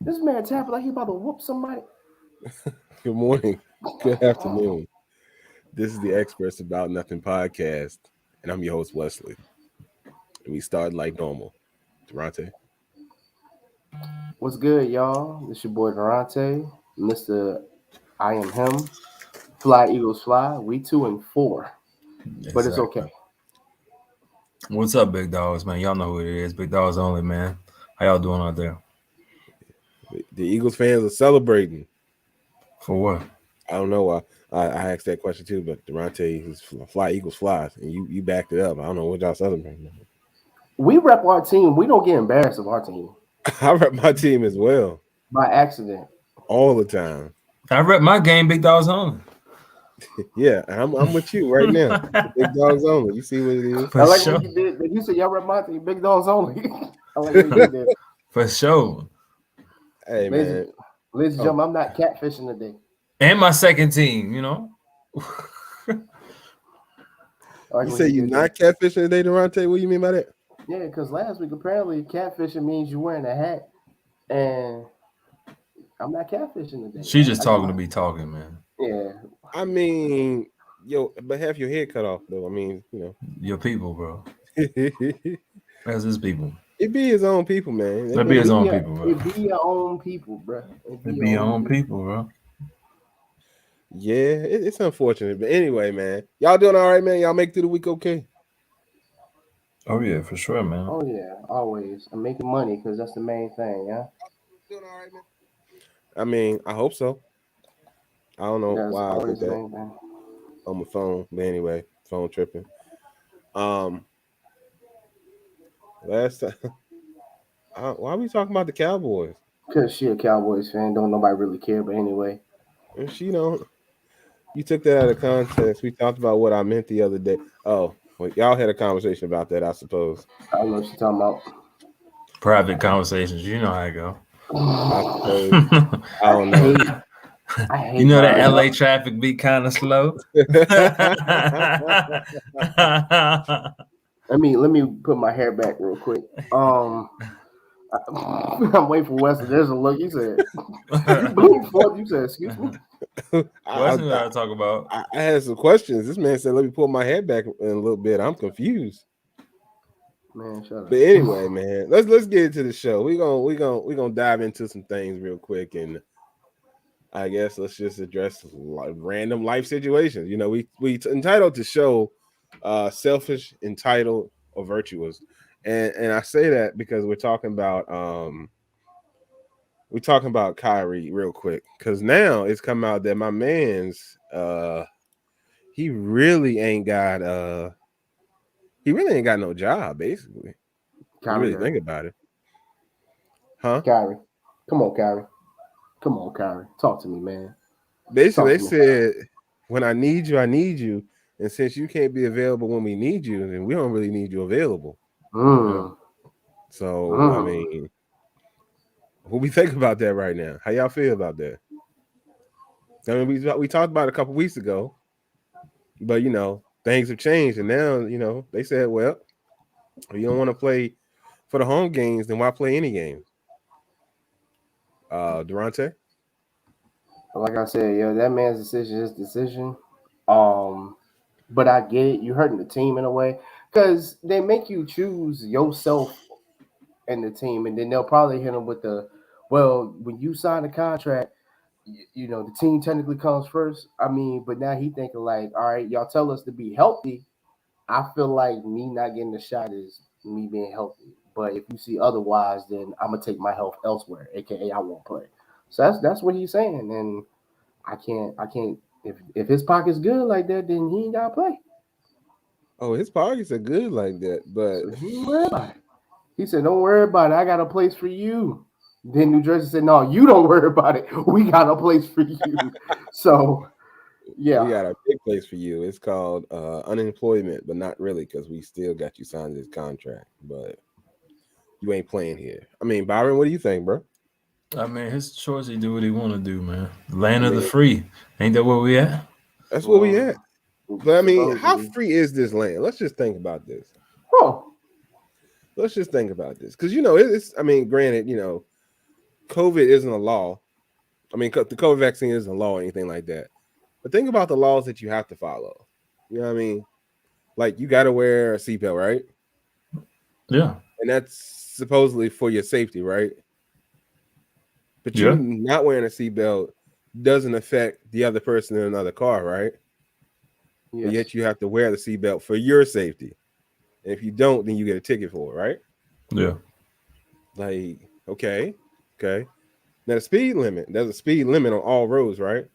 This man tapping like he about to whoop somebody. Good morning. Good afternoon. This is the Experts About Nothing podcast, and I'm your host, Wesley. And we start like normal. Durante. What's good, y'all? This your boy Durante, Mr. I am him. Fly Eagles fly. We 2-4, but it's Exactly. okay. What's up, big dogs, man? Y'all know who it is. Big dogs only, man. How y'all doing out there? The Eagles fans are celebrating. For what? I don't know why. I asked that question too, but Durante is fly Eagles flies, and you backed it up. I don't know what y'all celebrating. We rep our team. We don't get embarrassed of our team I rep my team as well, by accident. all the time. I rep my game, big dogs only. Yeah, I'm with you right now. Big dogs only. You see what it is? I For like sure. what you did. You said y'all rep my team. Big dogs only. I like what you did there. For sure. Hey Ladies, man. ladies and Oh, gentlemen, I'm not catfishing today. And my second team, I like you what say he you did there. not catfishing today, Durante? What do you mean by that? Yeah, because last week apparently catfishing means you're wearing a hat, and I'm not catfishing today. She just I got talking to my be talking, man. yeah. I mean, but have your head cut off though. I mean, Your people, bro. it That's his people. be his own people, man. They That be been, It his be own your people, bro. it be your own people, bruh. It be It your be your own own people. people, bro. yeah, it's unfortunate, but anyway, man, y'all doing all right, man? Y'all make it through the week, okay? Oh yeah, for sure, man. Oh yeah, always. I'm making money because that's the main thing, yeah. Doing all right, man. I mean, I hope so. I don't know That's why I did always the that main thing. on my phone, but anyway, phone tripping. Um, last time, why are we talking about the Cowboys? Cause she a Cowboys fan, don't nobody really care. But anyway, And she don't. You took that out of context. We talked about what I meant the other day. Oh, well, y'all had a conversation about that, I suppose. I don't know what she's talking about. Private conversations, you know how I go. I suppose. I I don't know. hate I You hate know her, that LA yo. traffic be kind of slow. Let me put my hair back real quick. I'm waiting for Wesley. There's a look. He said, he blew forth. You said, excuse me? I, What's I, what I talk about? I had some questions. This man said, "Let me pull my head back in a little bit." I'm confused. Man, shut But up. anyway, man, let's get into the show. We gonna dive into some things real quick, and I guess let's just address random life situations. You know, we entitled to show selfish, entitled, or virtuous, and I say that because we're talking about Kyrie real quick because now it's come out that my man's he really ain't got he really ain't got no job basically. You Kyrie really hurt. think about it, huh? Kyrie. Come on, Kyrie. Come on, Kyrie. Talk to me, man. Basically, Talk they to me. said when I need you, I need you, and since you can't be available when we need you, then we don't really need you available. Yeah. Mm, So I mm. mean, what we think about that right now? How y'all feel about that? I mean, we talked about it a couple weeks ago, but things have changed, and now they said, well, if you don't want to play for the home games, then why play any games? Durante. Like I said, yo, that man's decision is decision. Um, but I get it. You're hurting the team in a way because they make you choose yourself and the team, and then they'll probably hit him with the, well, when you sign a contract, the team technically comes first. I mean, but now he thinking like, all right, y'all tell us to be healthy. I feel like me not getting the shot is me being healthy. But if you see otherwise, then I'm gonna take my health elsewhere, aka I won't play. So that's what he's saying, and I can't. If his pocket's good like that, then he ain't gotta play. Oh, his pockets are good like that, but So he ain't worry about it. He said, "Don't worry about it. I got a place for you." Then New Jersey said, "No, you don't worry about it. We got a place for you." So we yeah, got a big place for you. It's called unemployment, but not really because we still got you signed this contract, but you ain't playing here. I mean, Byron, what do you think, bro? I mean, his choice. He do what he want to do, man. Land I of the mean, free. Ain't that where we at? that's where we well, at. But I mean, how supposedly, free is this land? Let's just think about this. oh, Let's just think about this because it's. I mean, granted, COVID isn't a law. I mean, the COVID vaccine isn't a law or anything like that. But think about the laws that you have to follow. You know what I mean? Like you got to wear a seatbelt, right? Yeah. And that's supposedly for your safety, right? But you Yeah. not wearing a seatbelt doesn't affect the other person in another car, right? But Yes. yet you have to wear the seatbelt for your safety. And if you don't, then you get a ticket for it, right? Yeah. Like, okay, okay. Now the speed limit, there's a speed limit on all roads, right?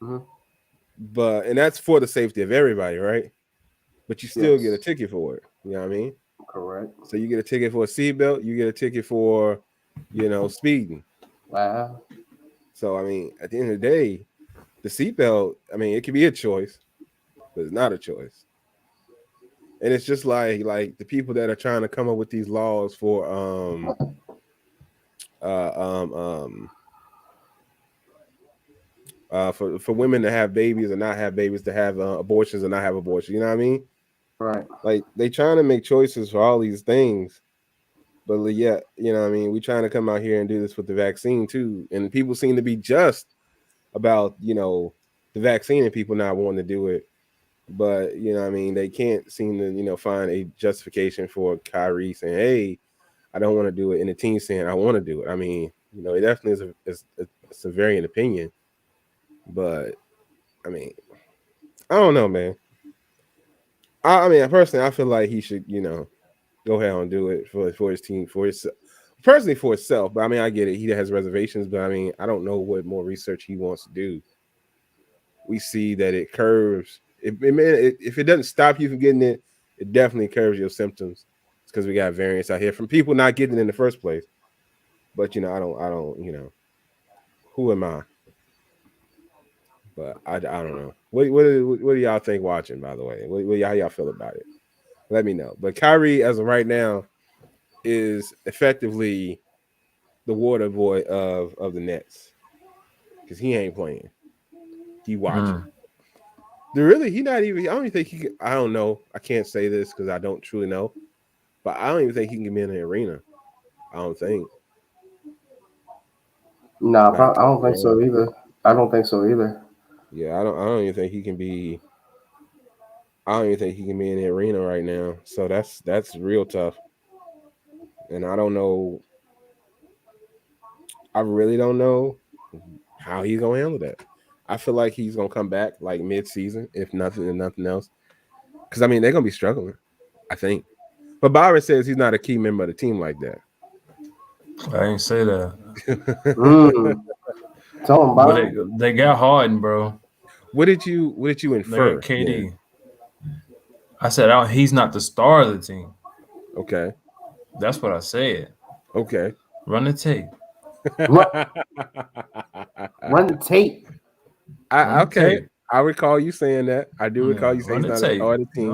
Mm-hmm. But and that's for the safety of everybody, right? But you still get a Yes. ticket for it. You know what I mean? Correct. So you get a ticket for a seatbelt, you get a ticket for, speeding. Wow. So I mean, at the end of the day, the seatbelt, I mean, it can be a choice, but it's not a choice. And it's just like the people that are trying to come up with these laws for uh um um for women to have babies or not have babies, to have abortions or not have abortions. You know what I mean? Right. Like they trying to make choices for all these things, but yet, you know what I mean? We trying to come out here and do this with the vaccine too, and people seem to be just about the vaccine and people not wanting to do it. But I mean, they can't seem to find a justification for Kyrie saying, "Hey, I don't want to do it," and the team saying, "I want to do it." I mean, it definitely is a variant opinion, but I mean, I don't know, man. I mean, personally, I feel like he should, go ahead and do it for his team, for his personally for himself. But I mean, I get it. He has reservations, but I mean, I don't know what more research he wants to do. We see that it curves. If it doesn't stop you from getting it, it definitely curves your symptoms. It's because we got variants out here from people not getting it in the first place. But I don't. Who am I? But I don't know. What do y'all think watching? By the way, how y'all feel about it? Let me know. But Kyrie, as of right now, is effectively the water boy of the Nets because he ain't playing. He watching. Mm. He not even. I don't even think he. I don't know. I can't say this because I don't truly know. But I don't even think he can be in the arena. I don't think. Nah, But I I could don't be think so wrong. either. I don't think so either. Yeah, I don't. I don't even think he can be. I don't even think he can be in the arena right now. So that's real tough. And I don't know. I really don't know how he's gonna handle that. I feel like he's gonna come back like mid-season, if nothing else. Because I mean they're gonna be struggling. I think. But Byron says he's not a key member of the team like that. I ain't say that. Mm. Tell him, But Byron. they got Harden, bro. What did you They got infer then? KD. I said he's not the star of the team. Okay. That's what I said. Okay. Run the tape. Run, run the tape. Run the Okay. tape. I recall you saying that. I do recall Yeah, you saying run he's the not a tape. star of the You team.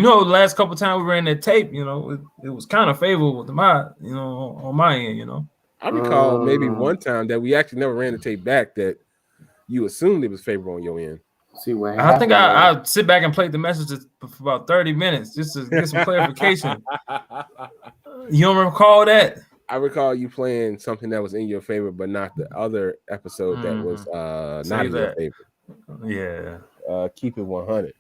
know. The last couple times we ran that tape, it was kind of favorable to on my end, I recall maybe Mm. one time that we actually never ran the tape back that you assumed it was favorable on your end. See what I think happened was. I sit back and played the messages for about 30 minutes just to get some clarification. You don't recall that? I recall you playing something that was in your favor, but not the other episode that was not Say in your that. favor. Yeah. Keep it 100.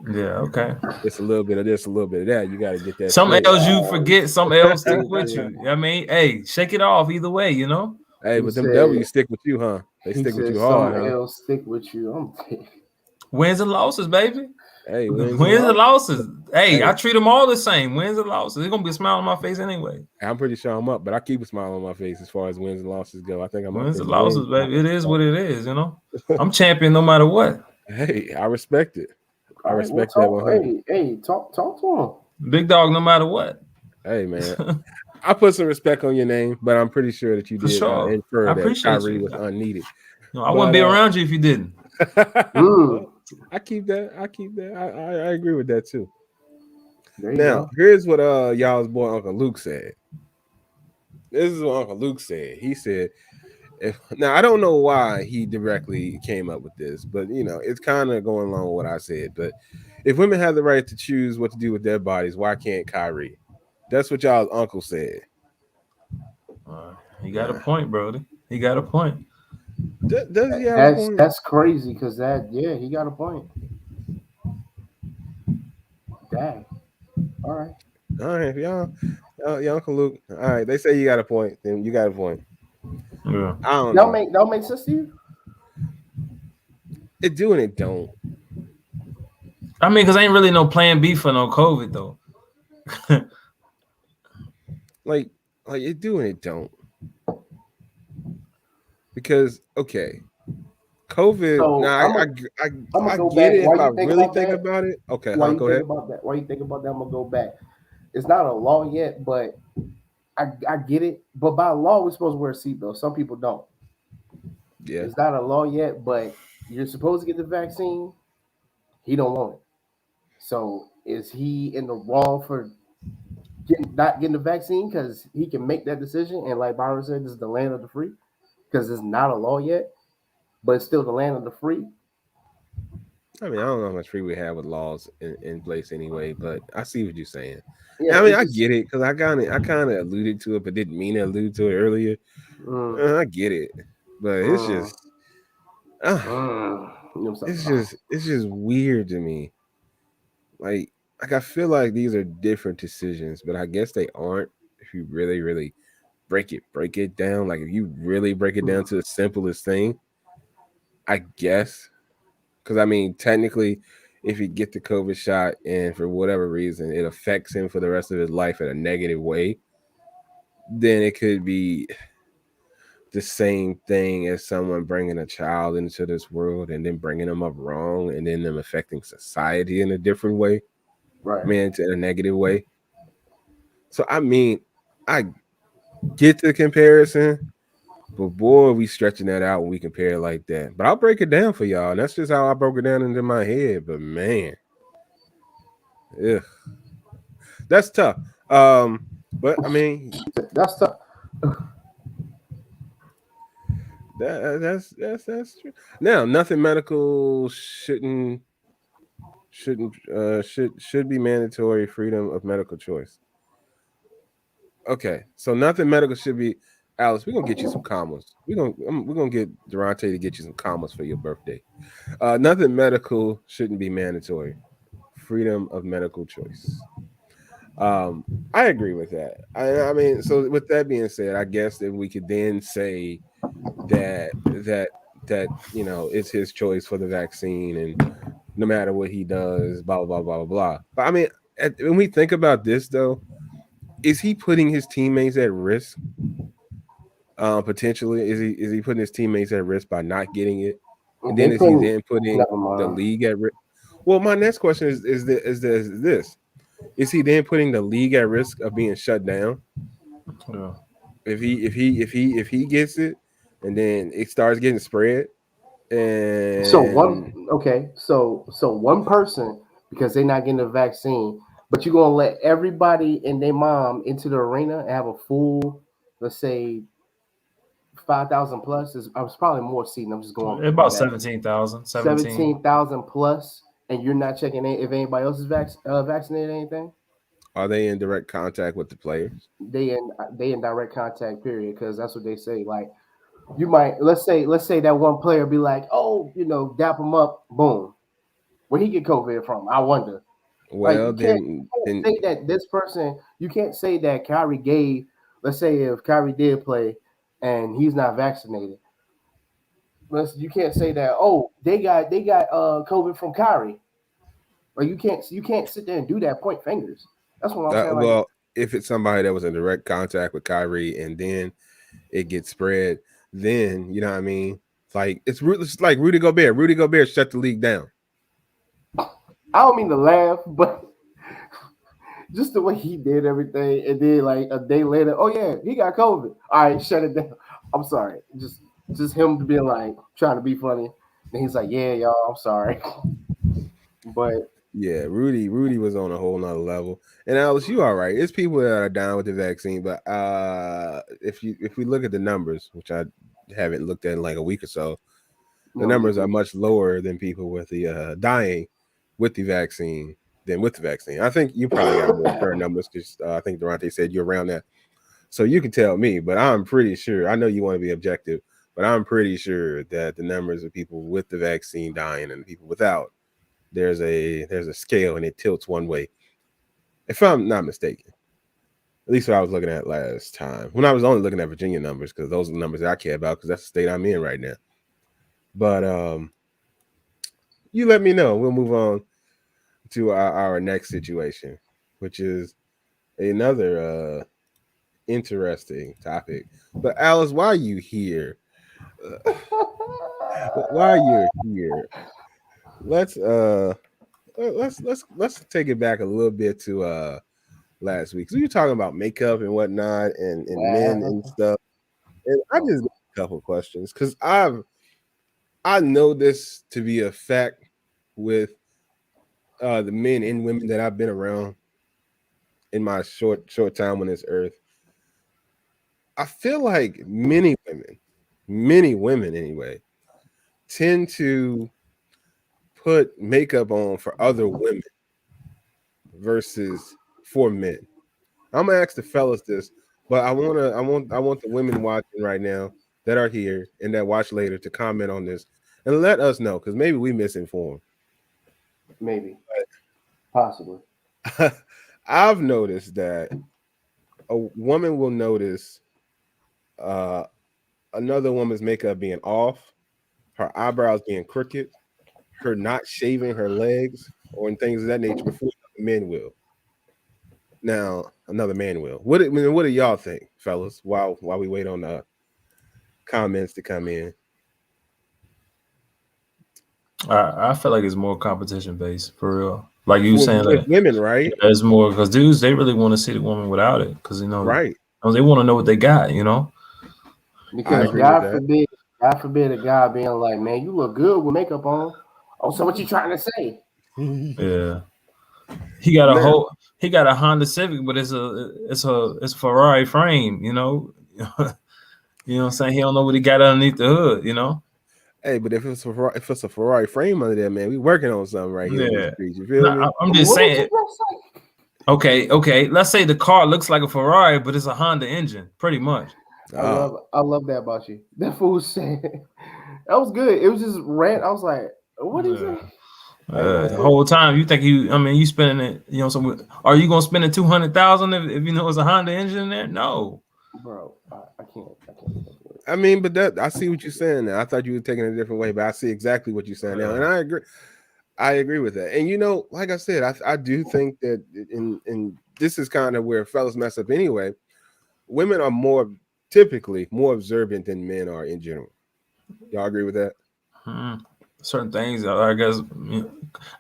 Yeah. Okay. It's a little bit of this, a little bit of that. You got to get that Some straight. L's you forget, some L's stick with you. I mean, hey, shake it off either way, Hey, He but them said. W's stick with you, huh? They He stick with said you hard, something huh? else stick with you. Wins and losses, baby. Hey, wins and Wins and losses. losses. Hey, I Hey, treat them all the same. Wins and losses. There's gonna be a smile on my face anyway. I'm pretty sure I'm up, but I keep a smile on my face as far as wins and losses go. I think I'm up Wins in and the game. losses, baby. It is what it is, I'm champion no matter what. Hey, I respect it. I All right, well, respect that talk. 100. Hey, talk to Big dog no matter what. Hey, man, I put some respect on your name, but I'm pretty sure that you For did sure. I infer that appreciate Kyrie you. was unneeded. I wouldn't But be around you if you didn't. him. well, I keep that. I keep that. I agree with that too. There you Now, go. here's what y'all's boy Uncle Luke said. This is what Uncle Luke said. He said, now I don't know why he directly came up with this, but it's kind of going along with what I said. But if women have the right to choose what to do with their bodies, why can't Kyrie? That's what y'all's uncle said. He got a Nah, point, brother. He got a point. Does he have a point? That's crazy because he got a point. Dang. All right. All right, if y'all Uncle Luke. All right, they say you got a point, then you got a point. Yeah. I don't know. That'll make sense to you. It do and it don't. I mean, because ain't really no plan B for no COVID though. Like it do and it don't. Because okay, COVID. So Now I'm gonna I go get back. it Why if I you think really about think that? about it. Okay, Why you go think ahead. about that? Why you think about that? I'm gonna go back. It's not a law yet, but I get it. But by law, we're supposed to wear a seatbelt. Some people don't. Yeah, It's not a law yet, but you're supposed to get the vaccine. He don't want it. So is he in the wrong for not getting the vaccine because he can make that decision? And like Byron said, this is the land of the free because it's not a law yet, but it's still the land of the free. I mean, I don't know how much free we have with laws in place anyway, but I see what you're saying. Yeah, I mean, it's I just get it because I kind of alluded to it, but didn't mean to allude to it earlier. mm, I get it, but it's mm, just, you know what I'm talking about. it's just weird to me. Like, I feel like these are different decisions, but I guess they aren't. If you really break it down. Like, if you really break it down to the simplest thing, I guess. Because I mean, technically, if you get the COVID shot and for whatever reason it affects him for the rest of his life in a negative way, then it could be the same thing as someone bringing a child into this world and then bringing them up wrong and then them affecting society in a different way. I Right. mean, it's in a negative way. So I mean, I get the comparison, but boy, we stretching that out when we compare it like that. But I'll break it down for y'all, and that's just how I broke it down into my head. But man, yeah, that's tough. But I mean, That's tough. that's true. Now, nothing medical should be mandatory freedom of medical choice. Okay, so nothing medical should be. Alice, we're gonna get you some commas. We're gonna get Durante to get you some commas for your birthday. Nothing medical shouldn't be mandatory. Freedom of medical choice. Um, I agree with that. I mean, so with that being said, I guess that we could then say that it's his choice for the vaccine, and no matter what he does, blah blah blah blah blah. But I mean, when we think about this though, is he putting his teammates at risk? Potentially, is he putting his teammates at risk by not getting it? And They then is he couldn't. then putting Never the mind. league at risk? Well, my next question is this: is he then putting the league at risk of being shut down Yeah. if he gets it and then it starts getting spread So and one okay, so one person because they're not getting the vaccine, but you're gonna let everybody and their mom into the arena and have a full, let's say 5,000 plus is I was probably more seating. I'm just going About that 17,000. 17. 17,000 plus, and you're not checking if anybody else is vaccinated or anything. are they in direct contact with the players? They in direct contact period because that's what they say. Like you might let's say that one player be like, oh, dap him up, boom. Where he get COVID from? I wonder. Like Well, you can't say that this person. You can't say that Kyrie gave. Let's say if Kyrie did play and he's not vaccinated, you can't say that. Oh, they got COVID from Kyrie. Like you can't sit there and do that. Point fingers. That's what I'm saying. Like well, if it's somebody that was in direct contact with Kyrie and then it gets spread, then you know what I mean. It's like Rudy Gobert. Rudy Gobert shut the league down. I don't mean to laugh, but just the way he did everything, and then like a day later, oh yeah, he got COVID. All right, shut it down. I'm sorry. Just him being like trying to be funny. And he's like, yeah, y'all, I'm sorry. But Yeah, Rudy was on a whole nother level. And Alice, you all right. It's people that are down with the vaccine, but if we look at the numbers, which I haven't looked at in like a week or so, the no, numbers are much lower than people with the dying with the vaccine than with the vaccine. I think you probably got more current numbers because I think Durante said you're around that. So you can tell me, but I'm pretty sure. I know you want to be objective, but I'm pretty sure that the numbers of people with the vaccine dying and people without, there's a scale and it tilts one way. If I'm not mistaken, at least what I was looking at last time. When I was only looking at Virginia numbers, because those are the numbers that I care about, because that's the state I'm in right now. But you let me know. We'll move on to our next situation, which is another interesting topic. But Alice, why are you here? Why you're here? Let's let's take it back a little bit to last week. So we were talking about makeup and whatnot and men and stuff. And I just got a couple questions because I know this to be a fact with the men and women that I've been around in my short time on this earth. I feel like many women anyway, tend to put makeup on for other women versus for men. I'm gonna ask the fellas this, but I want the women watching right now that are here and that watch later to comment on this and let us know because maybe we misinformed. Maybe, possibly. I've noticed that a woman will notice another woman's makeup being off, her eyebrows being crooked, her not shaving her legs, or in things of that nature before men will. Now, another man will. What do y'all think, fellas? While we wait on the comments to come in. I feel like it's more competition based for real. Like you saying, with like women, right? there's more because dudes they really want to see the woman without it because Right. they want to know what they got. Because agree with that. God forbid a guy being like, "Man, you look good with makeup on." Oh, so what you trying to say? Yeah. He got a Honda Civic, but it's a Ferrari frame. You know what I'm saying? He don't know what he got underneath the hood. Hey, but if it's a Ferrari frame under there, man, we working on something right here in this Yeah. street. You feel me? I'm just What did saying. you just say? Okay. Let's say the car looks like a Ferrari, but it's a Honda engine, pretty much. I love that about you. That fool said that was good. It was just rant. I was like, what did he say? The whole time you think you spending it, so are you gonna spend it 200,000 if you know it's a Honda engine in there? No. Bro, I can't. I mean, but that I see what you're saying now. I thought you were taking it a different way, but I see exactly what you're saying now, and I agree. I agree with that. And like I said, I do think that in this is kind of where fellas mess up anyway. Women are typically more observant than men are in general. Y'all agree with that? Certain things, I guess,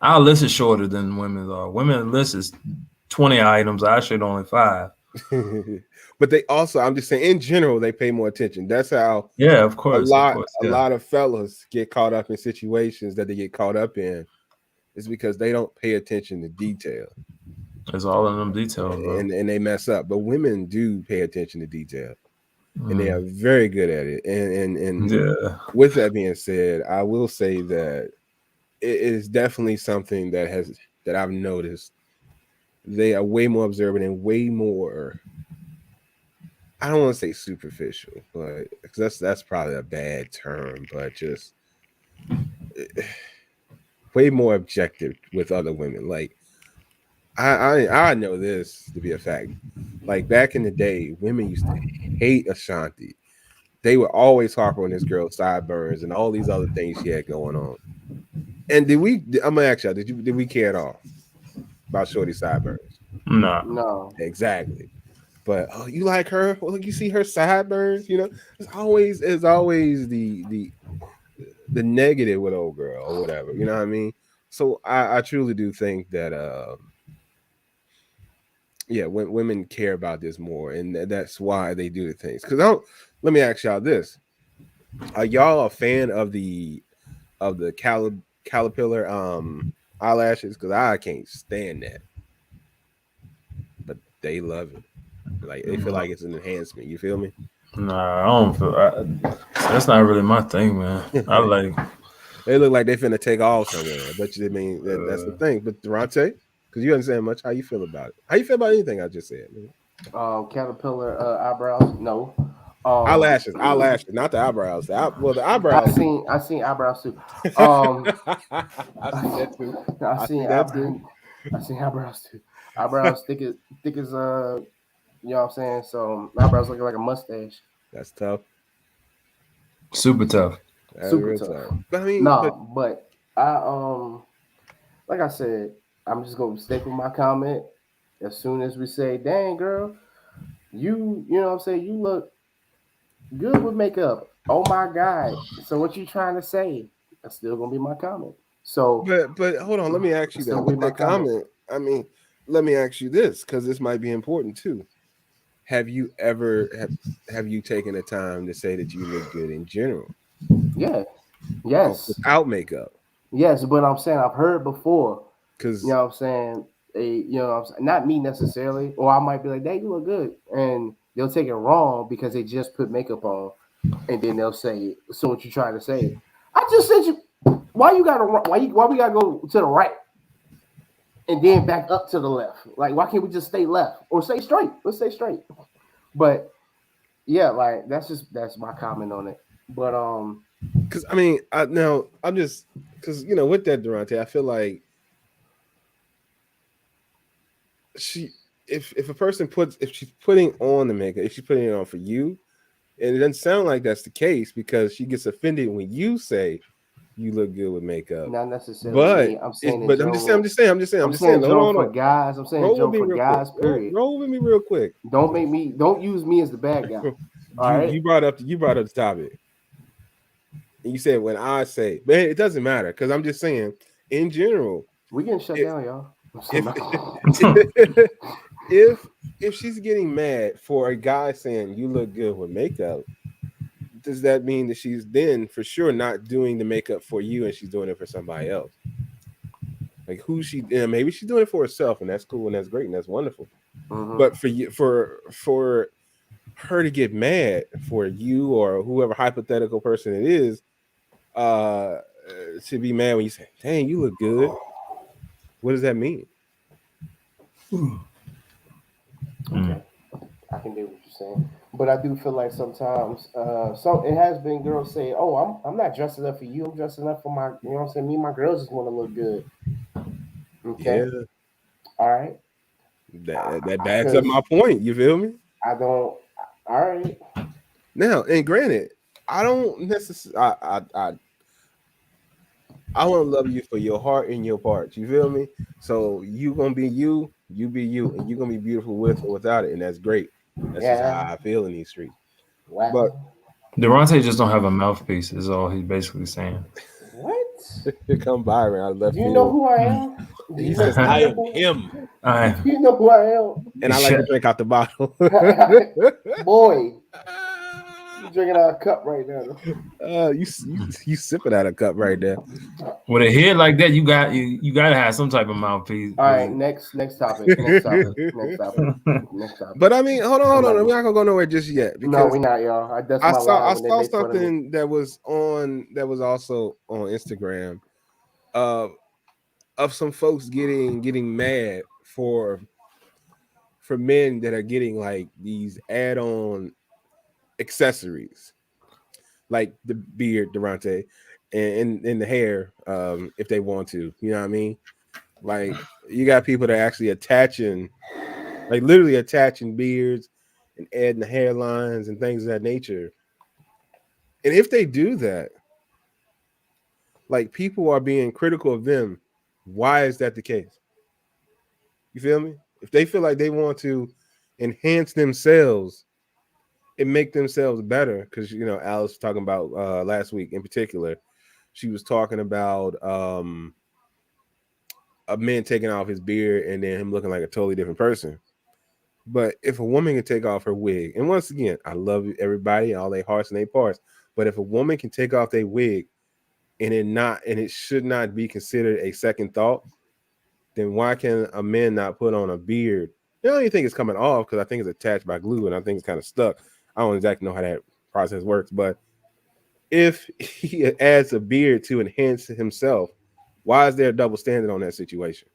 our list is shorter than women's are. Women's list is 20 items. I should only 5. But they also, I'm just saying, in general, they pay more attention. That's how. Yeah, of course. A lot of fellas get caught up in situations that they get caught up in. Is because they don't pay attention to detail. It's all in them details, bro. And they mess up. But women do pay attention to detail. And they are very good at it. And with that being said, I will say that it is definitely something that I've noticed. They are way more observant and way more, I don't want to say superficial, but because that's probably a bad term, but just way more objective with other women. Like I know this to be a fact. Like back in the day, women used to hate Ashanti. They would always harp on this girl's sideburns and all these other things she had going on. And I'm gonna ask y'all, did we care at all about Shorty's sideburns? No. Exactly. But you like her? Well, you see her sideburns, it's always the negative with old girl or whatever, you know what I mean? So I truly do think that when women care about this more, and that's why they do the things. Because let me ask y'all this: are y'all a fan of the caterpillar eyelashes? Because I can't stand that, but they love it. Like they feel like it's an enhancement. You feel me? Nah, I don't feel. That's not really my thing, man. I like. They look like they finna take off somewhere. But I mean, that's the thing. But Durante, because you understand much, how you feel about it? How you feel about anything I just said? Man? Caterpillar eyebrows. No. Eyelashes, not the eyebrows. The eyebrows. I seen eyebrows too. I see that too. I I seen see that too. I seen eyebrows too. Eyebrows thick as you know what I'm saying. So eyebrows looking like a mustache. That's tough. Super tough. That's Super real tough. But I mean, Nah, but I like I said, I'm just gonna stick with my comment. As soon as we say, "Dang girl, you know what I'm saying, you look good with makeup." Oh my god! So what you trying to say? That's still gonna be my comment. So but hold on. Let me ask you still that. gonna With be my that comment. comment, I mean, let me ask you this because this might be important too. Have you ever have you taken the time to say that you look good in general? Yeah. Yes. Without makeup? Yes, but I'm saying I've heard before. You Because know what I'm saying? You know what I'm saying? Not me necessarily, or I might be like, "Dang, you look good," and they'll take it wrong because they just put makeup on, and then they'll say, "So what you trying to say?" I just said you. Why you gotta? Why we gotta go to the right and then back up to the left? Like, why can't we just stay left or stay straight? Let's stay straight. But yeah, like that's my comment on it. But because I mean, now I'm just because with that Durante, I feel like she if a person if she's putting on the makeup, if she's putting it on for you, and it doesn't sound like that's the case because she gets offended when you say you look good with makeup. not necessarily But me. I'm saying in I'm just general. saying. I'm saying Hold on, Joe hold for on. guys. I'm saying Roll with Joe me for real quick. guys. Period. Roll with me real quick. Don't use me as the bad guy. All right. You brought up the topic, and you said when I say, but it doesn't matter because I'm just saying in general. We getting shut If down, y'all. if if she's getting mad for a guy saying you look good with makeup, does that mean that she's then for sure not doing the makeup for you and she's doing it for somebody else? Like who she maybe she's doing it for herself and that's cool and that's great and that's wonderful. But for you for her to get mad for you or whoever hypothetical person it is, to be mad when you say, "Dang, you look good." What does that mean? Okay, I can do what you're saying, but I do feel like sometimes, so it has been girls say, "Oh, I'm not dressing up for you. I'm dressing up for my, you know what I'm saying. Me and my girls just want to look good." Okay, Yeah, all right, that backs up because my point. You feel me? I don't. All right, Now, and granted, I don't necessarily. I want to love you for your heart and your parts. You feel me? So you gonna be you, you be you, and you gonna be beautiful with or without it, and that's great. That's just yeah, how I feel in these streets. But wow, Durante just don't have a mouthpiece. Is all he's basically saying. what? here come Byron out of left Do you know field, who I am? and he says, Do you "I know am who? him," I Do you know who I am? and I like to drink out the bottle. Boy, you drinking out a cup right now. You sipping out a cup right there. with a head like that, you gotta have some type of mouthpiece. All right, next topic. Next topic. Next topic. Next topic. But I mean, hold on. We're not gonna go nowhere just yet No, because we not, y'all. That's my I line when they saw make fun of me. something that was also on Instagram uh, of some folks getting mad for men that are getting like these add-on accessories like the beard, Durante, and the hair, if they want to. You know what I mean? Like you got people that are actually attaching, like literally attaching beards and adding the hairlines and things of that nature. And if they do that, like people are being critical of them. Why is that the case? You feel me? If they feel like they want to enhance themselves and make themselves better, because Alice was talking about last week in particular, she was talking about a man taking off his beard and then him looking like a totally different person. But if a woman can take off her wig, and once again, I love everybody, all their hearts and their parts. But if a woman can take off their wig and it should not be considered a second thought, then why can a man not put on a beard? I don't even think it's coming off because I think it's attached by glue and I think it's kind of stuck. I don't exactly know how that process works, but if he adds a beard to enhance himself, why is there a double standard on that situation?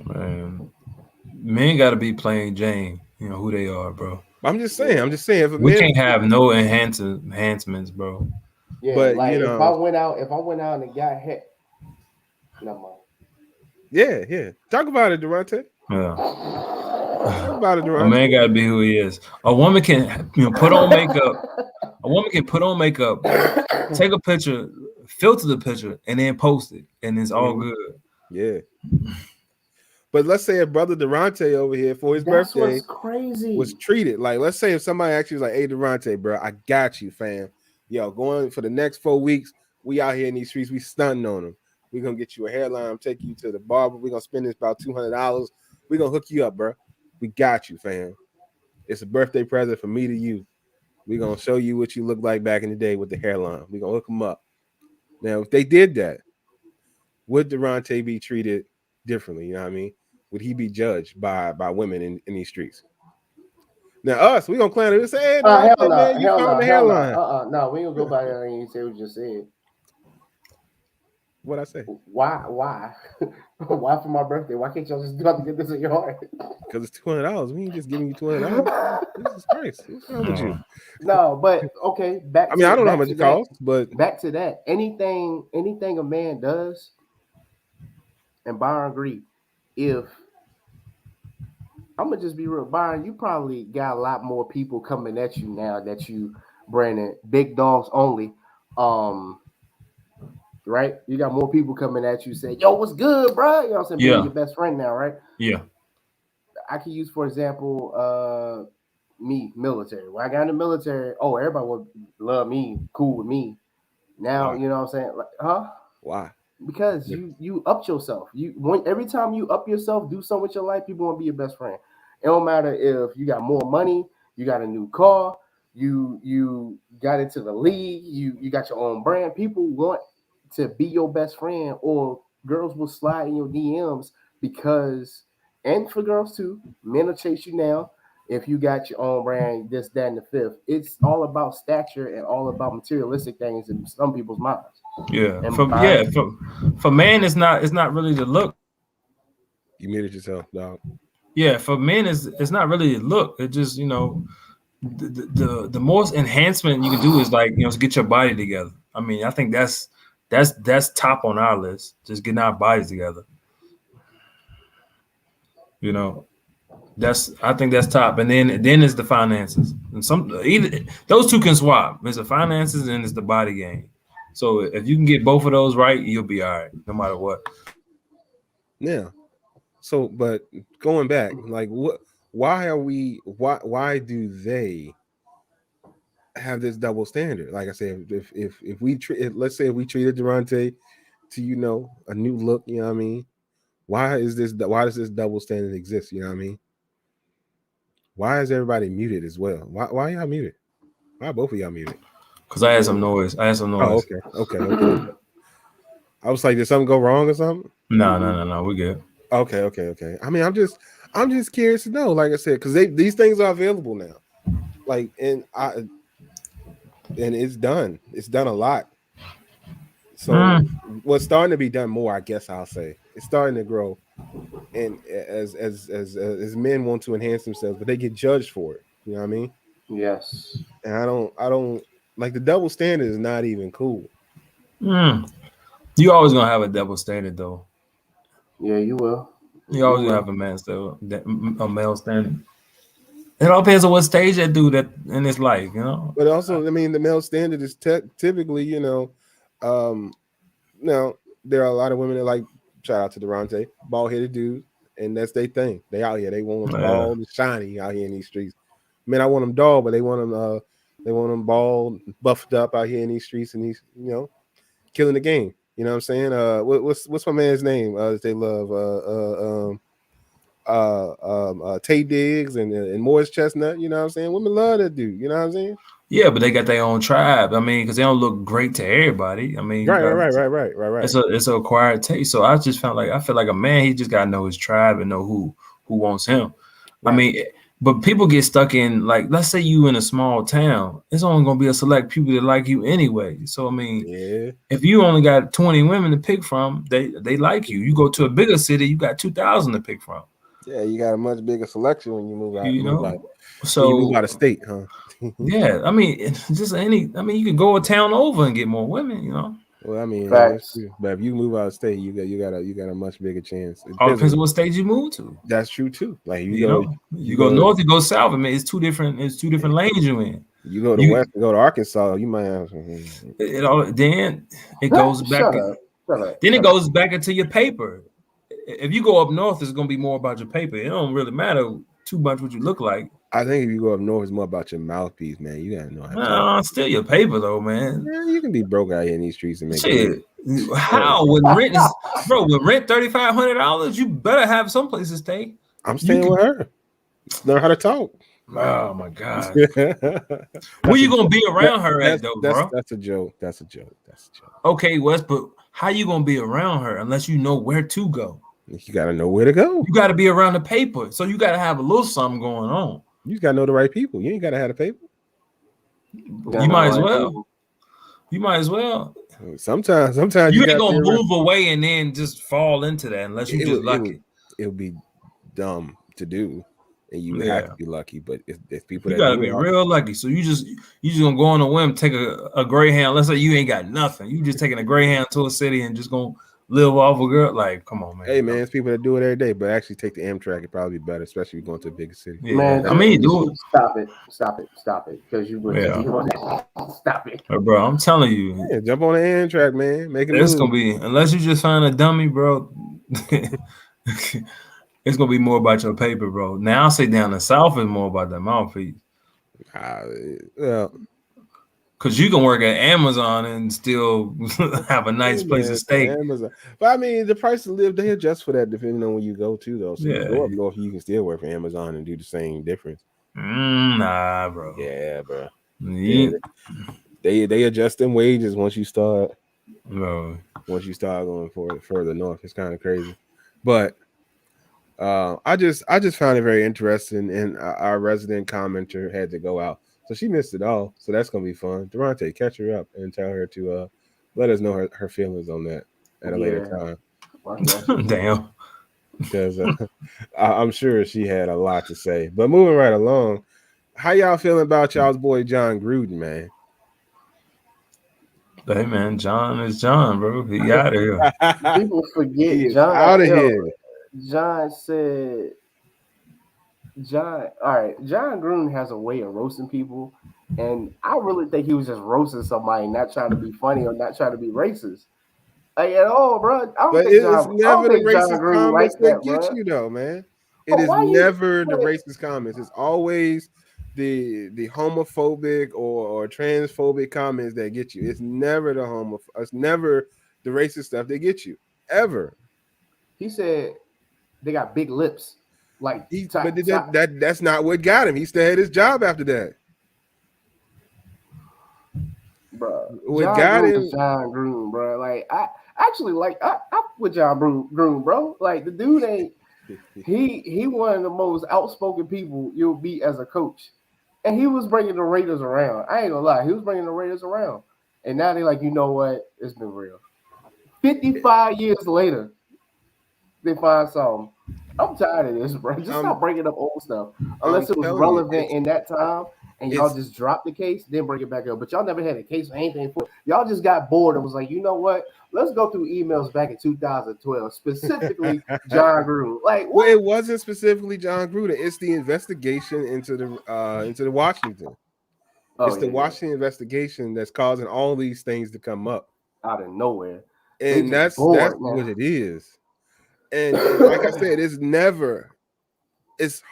Man. Men got to be plain Jane. You know who they are, bro. I'm just saying. I'm just saying. If a We man, can't have no enhancements, bro. Yeah, but like you if I know, went out and the guy had, no mind. yeah. Talk about it, Durante. Yeah. Talk about it, A Durante. man got to be who he is. A woman can, put on makeup. A woman can put on makeup, take a picture, filter the picture, and then post it, and it's all good. Yeah. But let's say a brother Durante over here for his That's birthday what's crazy. was treated like, let's say if somebody actually was like, "Hey, Durante, bro, I got you, fam. Yo, going for the next 4 weeks, we out here in these streets, we stunting on them. We gonna get you a hairline, take you to the barber. We gonna spend this about $200. We gonna hook you up, bro. We got you, fam. It's a birthday present for me to you. We gonna show you what you look like back in the day with the hairline. We gonna hook them up. Now, if they did that, would Durante be treated differently? You know what I mean? Would he be judged by women in these streets? Now, us, we gonna claim it and say, "Hey, Hell Durante, no, man, you found the hairline." No, we ain't gonna go by that and you say what you just said. What I say? Why? Why for my birthday? Why can't y'all just do to get this in your heart? Because it's $200. We ain't just giving you $200. Jesus Christ, what's wrong with you? No, but okay, I mean, I don't know how much it costs, but back to that. Anything a man does, and Byron agreed. If I'm gonna just be real, Byron, you probably got a lot more people coming at you now that you branding big dogs only. Right? You got more people coming at you saying, "Yo, what's good, bro?" You know what I'm saying? Being your best friend now, right? Yeah. I can use, for example, me, military. When I got in the military, everybody would love me, cool with me. Now, you know what I'm saying? Like, huh? Why? Because you upped yourself. Every time you up yourself, do something with your life, people want to be your best friend. It don't matter if you got more money, you got a new car, you got into the league, you got your own brand. People want to be your best friend, or girls will slide in your DMs because, and for girls too, men will chase you now if you got your own brand, this, that, and the fifth. It's all about stature and all about materialistic things in some people's minds. Yeah. And For man, it's not really the look. You muted yourself, dog. Yeah, for men, it's not really the look. It just the most enhancement you can do is like to get your body together. I mean, I think that's top on our list. Just getting our bodies together. I think that's top, and then it's the finances, and either those two can swap. It's the finances and it's the body game. So if you can get both of those right, you'll be all right, no matter what. Yeah. So, but going back, like, why do they have this double standard? Like I said, if let's say we treated Durante to a new look, you know what I mean? Why does this double standard exist? You know what I mean? Why is everybody muted as well? Why y'all muted? Why both of y'all muted? Because I had some noise. Oh, okay. I was like, did something go wrong or something? No, we're good. Okay. I mean, I'm just curious to know. Like I said, because these things are available now. Like, and it's done. It's done a lot. So what's starting to be done more, I guess I'll say. It's starting to grow. And as men want to enhance themselves, but they get judged for it. You know what I mean? Yes. And I don't like the double standard is not even cool. You always gonna have a double standard though. Yeah, you will. You always gonna have a male standard. It all depends on what stage that dude in his life, But also, I mean, the male standard is typically, now there are a lot of women that like, shout out to Durante, bald-headed dudes, and that's their thing. They out here, they want them bald and shiny out here in these streets. Man, I want them dull, but they want them bald, buffed up out here in these streets, and he's killing the game. You know what I'm saying? What's my man's name? That they love Tay Diggs and Morris Chestnut. You know what I'm saying? Women love that dude. You know what I'm saying? Yeah, but they got their own tribe. I mean, because they don't look great to everybody. I mean, right. It's an acquired taste. So I feel like a man, he just gotta know his tribe and know who wants him. Right. I mean, but people get stuck in, like, let's say you in a small town, it's only gonna be a select people that like you anyway. So I mean, if you only got 20 women to pick from, they like you. You go to a bigger city, you got 2,000 to pick from. Yeah, you got a much bigger selection when you move out. You know, when so you move out of state, huh? yeah, I mean, just any. I mean, you can go a town over and get more women. You know, Well, I mean, that's Facts. true. But if you move out of state, you got a much bigger chance. It all depends depends on, on what state you move to. that's true too. Like You know, you you go go north, you go south. I mean, it's two different. It's two different lanes you in. you go to You west and go to Arkansas, you might have it all then it goes back. Shut up. Shut up. Then it Shut up. goes back into your paper. If you go up north, it's gonna be more about your paper. It don't really matter too much what you look like. I think if you go up north, it's more about your mouthpiece, man. You gotta know how to talk. Still your paper though, man. Yeah, you can be broke out here in these streets and make Shit. good. How when rent is bro, when rent $3,500, you better have some place to stay. I'm You staying can, with her. Learn how to talk. oh my god. That's Where you a gonna joke. be around her at That's though, that's bro? that's a joke. That's a joke. That's a joke. Okay, Wes, but how you gonna be around her unless you know where to go? You gotta know where to go. You gotta be around the paper. So you gotta have a little something going on. You just gotta know the right people. You ain't gotta have the paper. You might as well. You might as well. Sometimes You you ain't gotta gonna be around. move away and then just fall into that unless you just lucky. It would be dumb to do, and you would Yeah. have to be lucky. But if people You that gotta do be it, real lucky. So you just gonna go on a whim, take a Greyhound. Let's say you ain't got nothing. You just taking a Greyhound to a city and just gonna live off a girl. Like, come on, man. hey man, it's people that do it every day. But actually, take the Amtrak. It'd probably be better, especially if you're going to a bigger city. Yeah. Man, I mean, do it. Stop it, because you would Yeah. doing that. Stop it. Bro, I'm telling you, Yeah, jump on the Amtrak, man. Make it it's move. gonna be unless you just find a dummy, bro. It's gonna be more about your paper, bro. Now I'll say down the south is more about the mouthpiece. Well, Cause you can work at Amazon and still have a nice place to stay. Amazon. But I mean, the price to live, they adjust for that depending on when you go to, though. So if you go up north, you can still work for Amazon and do the same difference. Nah, bro. Yeah, bro. Yeah. They adjust them wages once you start. No. Once you start going further north, it's kind of crazy. But I just found it very interesting, and our resident commenter had to go out. So she missed it all. So that's going to be fun. Durante, catch her up and tell her to let us know her feelings on that at a later time. Damn. Because I'm sure she had a lot to say. But moving right along, how y'all feeling about y'all's boy Jon Gruden, man? Hey, man, John is John, bro. He out of here. People forget he is John out of here. John said Jon Gruden has a way of roasting people, and I really think he was just roasting somebody, not trying to be funny or not trying to be racist. Like at all, bro. But it's never the racist comments that get you, though, man. It is never the racist comments. It's always the homophobic or transphobic comments that get you. It's never it's never the racist stuff that get you, ever. He said they got big lips. Like, that's not what got him. He still had his job after that. Bro, what got him? Jon Gruden, bro. Like, I actually like I with Jon Gruden, bro. Like, the dude ain't he one of the most outspoken people you'll be as a coach, and he was bringing the Raiders around. I ain't gonna lie, he was bringing the Raiders around, and now they're like, you know what? It's been real. 55 years later, they find something. I'm tired of this, bro. Just stop bringing up old stuff. Unless it was relevant in that time and y'all just dropped the case, then bring it back up. But y'all never had a case or anything for it. Y'all just got bored and was like, you know what? Let's go through emails back in 2012, specifically Jon Gruden. Like, what? Well, it wasn't specifically Jon Gruden. It's the investigation into the Washington. It's the Washington investigation that's causing all these things to come up out of nowhere. And that's what it is. And like I said, it's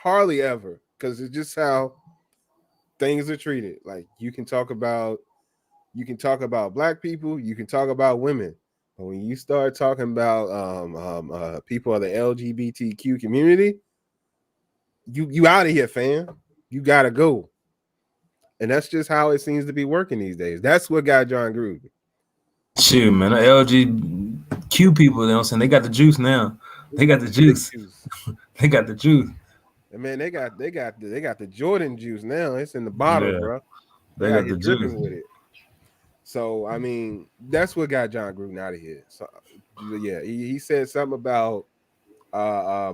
hardly ever, because it's just how things are treated. Like, you can talk about black people, you can talk about women, but when you start talking about people of the LGBTQ community, you out of here, fam. You gotta go. And that's just how it seems to be working these days. That's what got Jon Gruden. Shoot, man, the LGBTQ people, you know what I'm saying? They got the juice now. They got the juice. They got the juice. And man, they got the Jordan juice now. It's in the bottle, bro. They got the juice with it. So I mean, that's what got Jon Gruden out of here. So yeah, he said something about a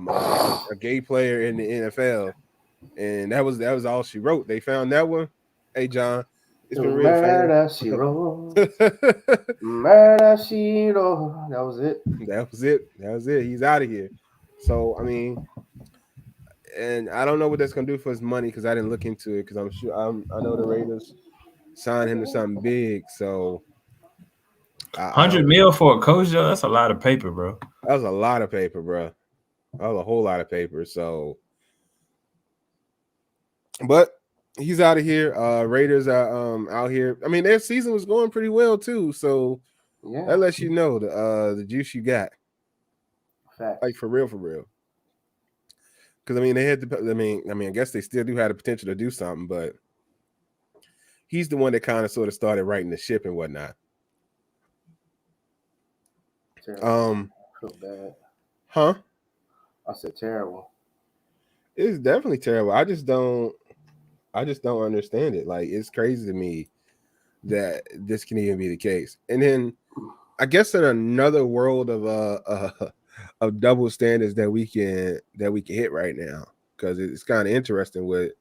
gay player in the NFL, and that was all she wrote. They found that one. Hey, John, it's been real famous. Murder She Wrote. Murder She Wrote. That was it. That was it. That was it. He's out of here. So I mean, and I don't know what that's gonna do for his money because I didn't look into it because I'm sure I know the Raiders signed him to something big. So 100 mil for a coach, though, that's a lot of paper, bro. That was a lot of paper, bro. That was a whole lot of paper. So, but he's out of here. Raiders are out here. I mean, their season was going pretty well too. So Yeah. that lets you know the juice you got. Fact. Like for real. Because I mean, they had the. I mean, I guess they still do have the potential to do something, but he's the one that kind of sort of started writing the ship and whatnot. Terrible. I feel bad. Huh? I said terrible. It's definitely terrible. I just don't understand it. Like, it's crazy to me that this can even be the case. And then I guess in another world of double standards that we can hit right now, because it's kind of interesting with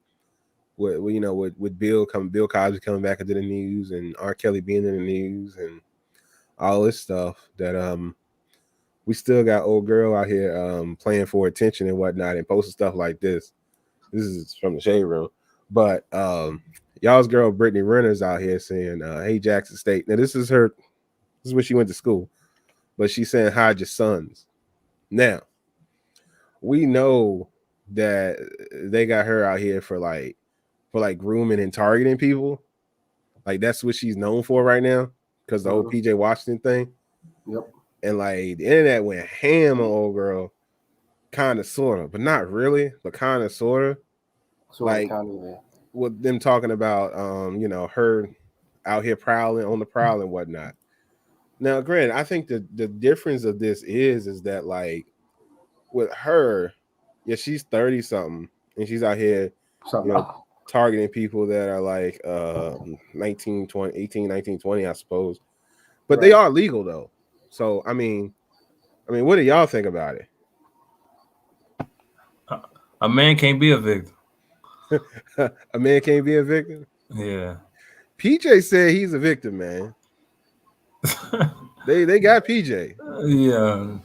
Bill Cosby coming back into the news and R. Kelly being in the news and all this stuff that we still got old girl out here playing for attention and whatnot and posting stuff like this. This is from the Shade Room. But y'all's girl Brittany Renner's out here saying, hey, Jackson State. Now this is where she went to school. But she's saying hide your sons. Now, we know that they got her out here for grooming and targeting people. Like that's what she's known for right now. Because the whole PJ Washington thing. Yep. And like the internet went ham on old girl, kind of, sort of, but not really, but kind of, sort of. Like with them talking about her out here prowling on the prowl and whatnot. Now, granted, I think the difference of this is that like with her, yeah, she's 30 something and she's out here targeting people that are like 19, 20, 18, 19, 20, I suppose. But they are legal though. So I mean, what do y'all think about it? A man can't be a victim. A man can't be a victim? Yeah. PJ said he's a victim, man. they got PJ. Yeah.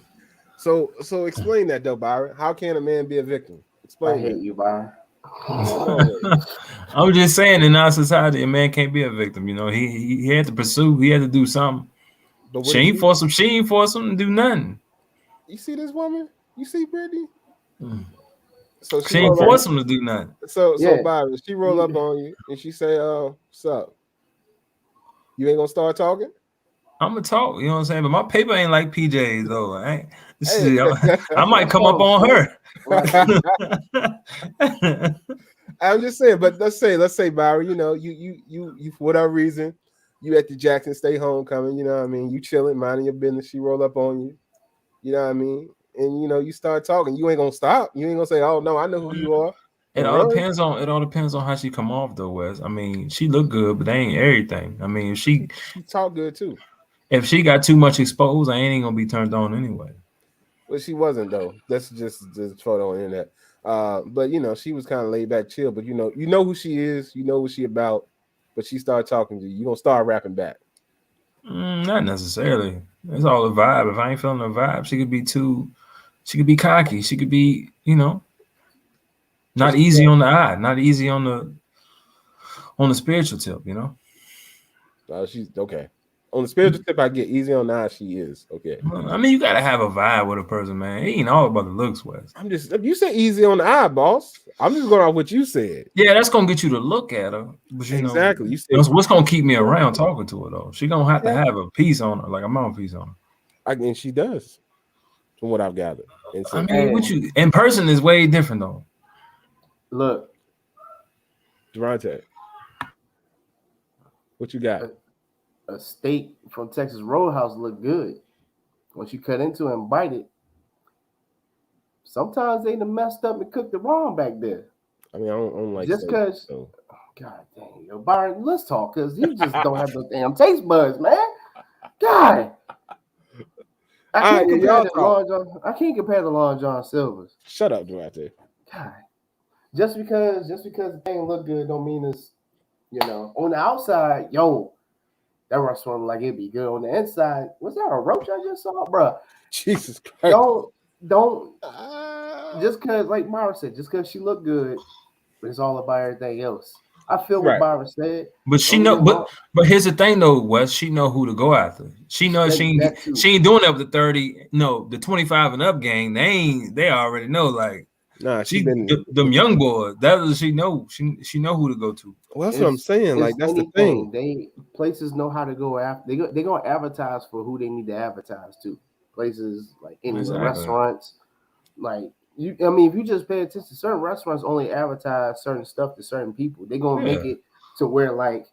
So explain that though, Byron. How can a man be a victim? Explain. I hate you, Byron. I'm just saying, in our society, a man can't be a victim. You know, he had to pursue. He had to do something. But she ain't force him to do nothing. You see this woman? You see Brittany? So she ain't force him to do nothing. So Byron, she roll up on you and she say, what's up? You ain't gonna start talking? I'm gonna talk, you know what I'm saying? But my paper ain't like PJ's though. I might come up on her. I'm just saying, but let's say Byron, you for whatever reason, you at the Jackson State homecoming, you know what I mean? You chilling, minding your business, she roll up on you, you know what I mean? And you start talking, you ain't gonna stop. You ain't gonna say, "Oh no, I know who you are." It all depends on how she come off though, Wes. I mean, she look good, but that ain't everything. I mean, if she talk good too. If she got too much exposed, I ain't gonna be turned on anyway. Well, she wasn't though. That's just the photo on the internet. But she was kind of laid back, chill. But you know who she is, you know what she about. But she started talking to you, gonna start rapping back. Not necessarily. It's all a vibe. If I ain't feeling the vibe, she could be cocky. She could be, not easy on the eye, not easy on the spiritual tip, She's okay. On the spiritual tip, I get easy on the eye. She is okay. I mean, you gotta have a vibe with a person, man. It ain't all about the looks, Wes. You say easy on the eye, boss. I'm just going off what you said. Yeah, that's gonna get you to look at her. But exactly. What's gonna keep me around talking to her though? She gonna have to have a piece on her, like a mouthpiece on her. And she does, from what I've gathered. I mean, what you in person is way different though. Look, Durante, what you got? A steak from Texas Roadhouse look good. Once you cut into it and bite it, sometimes they done messed up and cooked it wrong back there. I mean, I don't like just because. So. God dang, yo, Byron, let's talk because you just don't have the damn taste buds, man. God. I can't compare y'all to talk. Long John. I can't compare to Long John Silver's. Shut up, Duarte. God, just because the thing look good don't mean it's on the outside. Yo, that restaurant like it'd be good on the inside. Was that a roach I just saw, bro? Jesus Christ. Don't just cause like Myra said, just cause she looked good, but it's all about everything else. I feel what Right. Myra said. But she Don't get know, me wrong. but here's the thing though, Wes. She know who to go after. She knows That too. she ain't doing that with the 30. No, the 25 and up gang. They already know. Like Nah, she she been them young boys. That is she know. She know who to go to. well, that's what I'm saying. Like that's the thing. Places know how to go after. They gonna advertise for who they need to advertise to. Places like any Exactly. restaurants, like you. I mean, if you just pay attention, certain restaurants only advertise certain stuff to certain people. They gonna make it to where like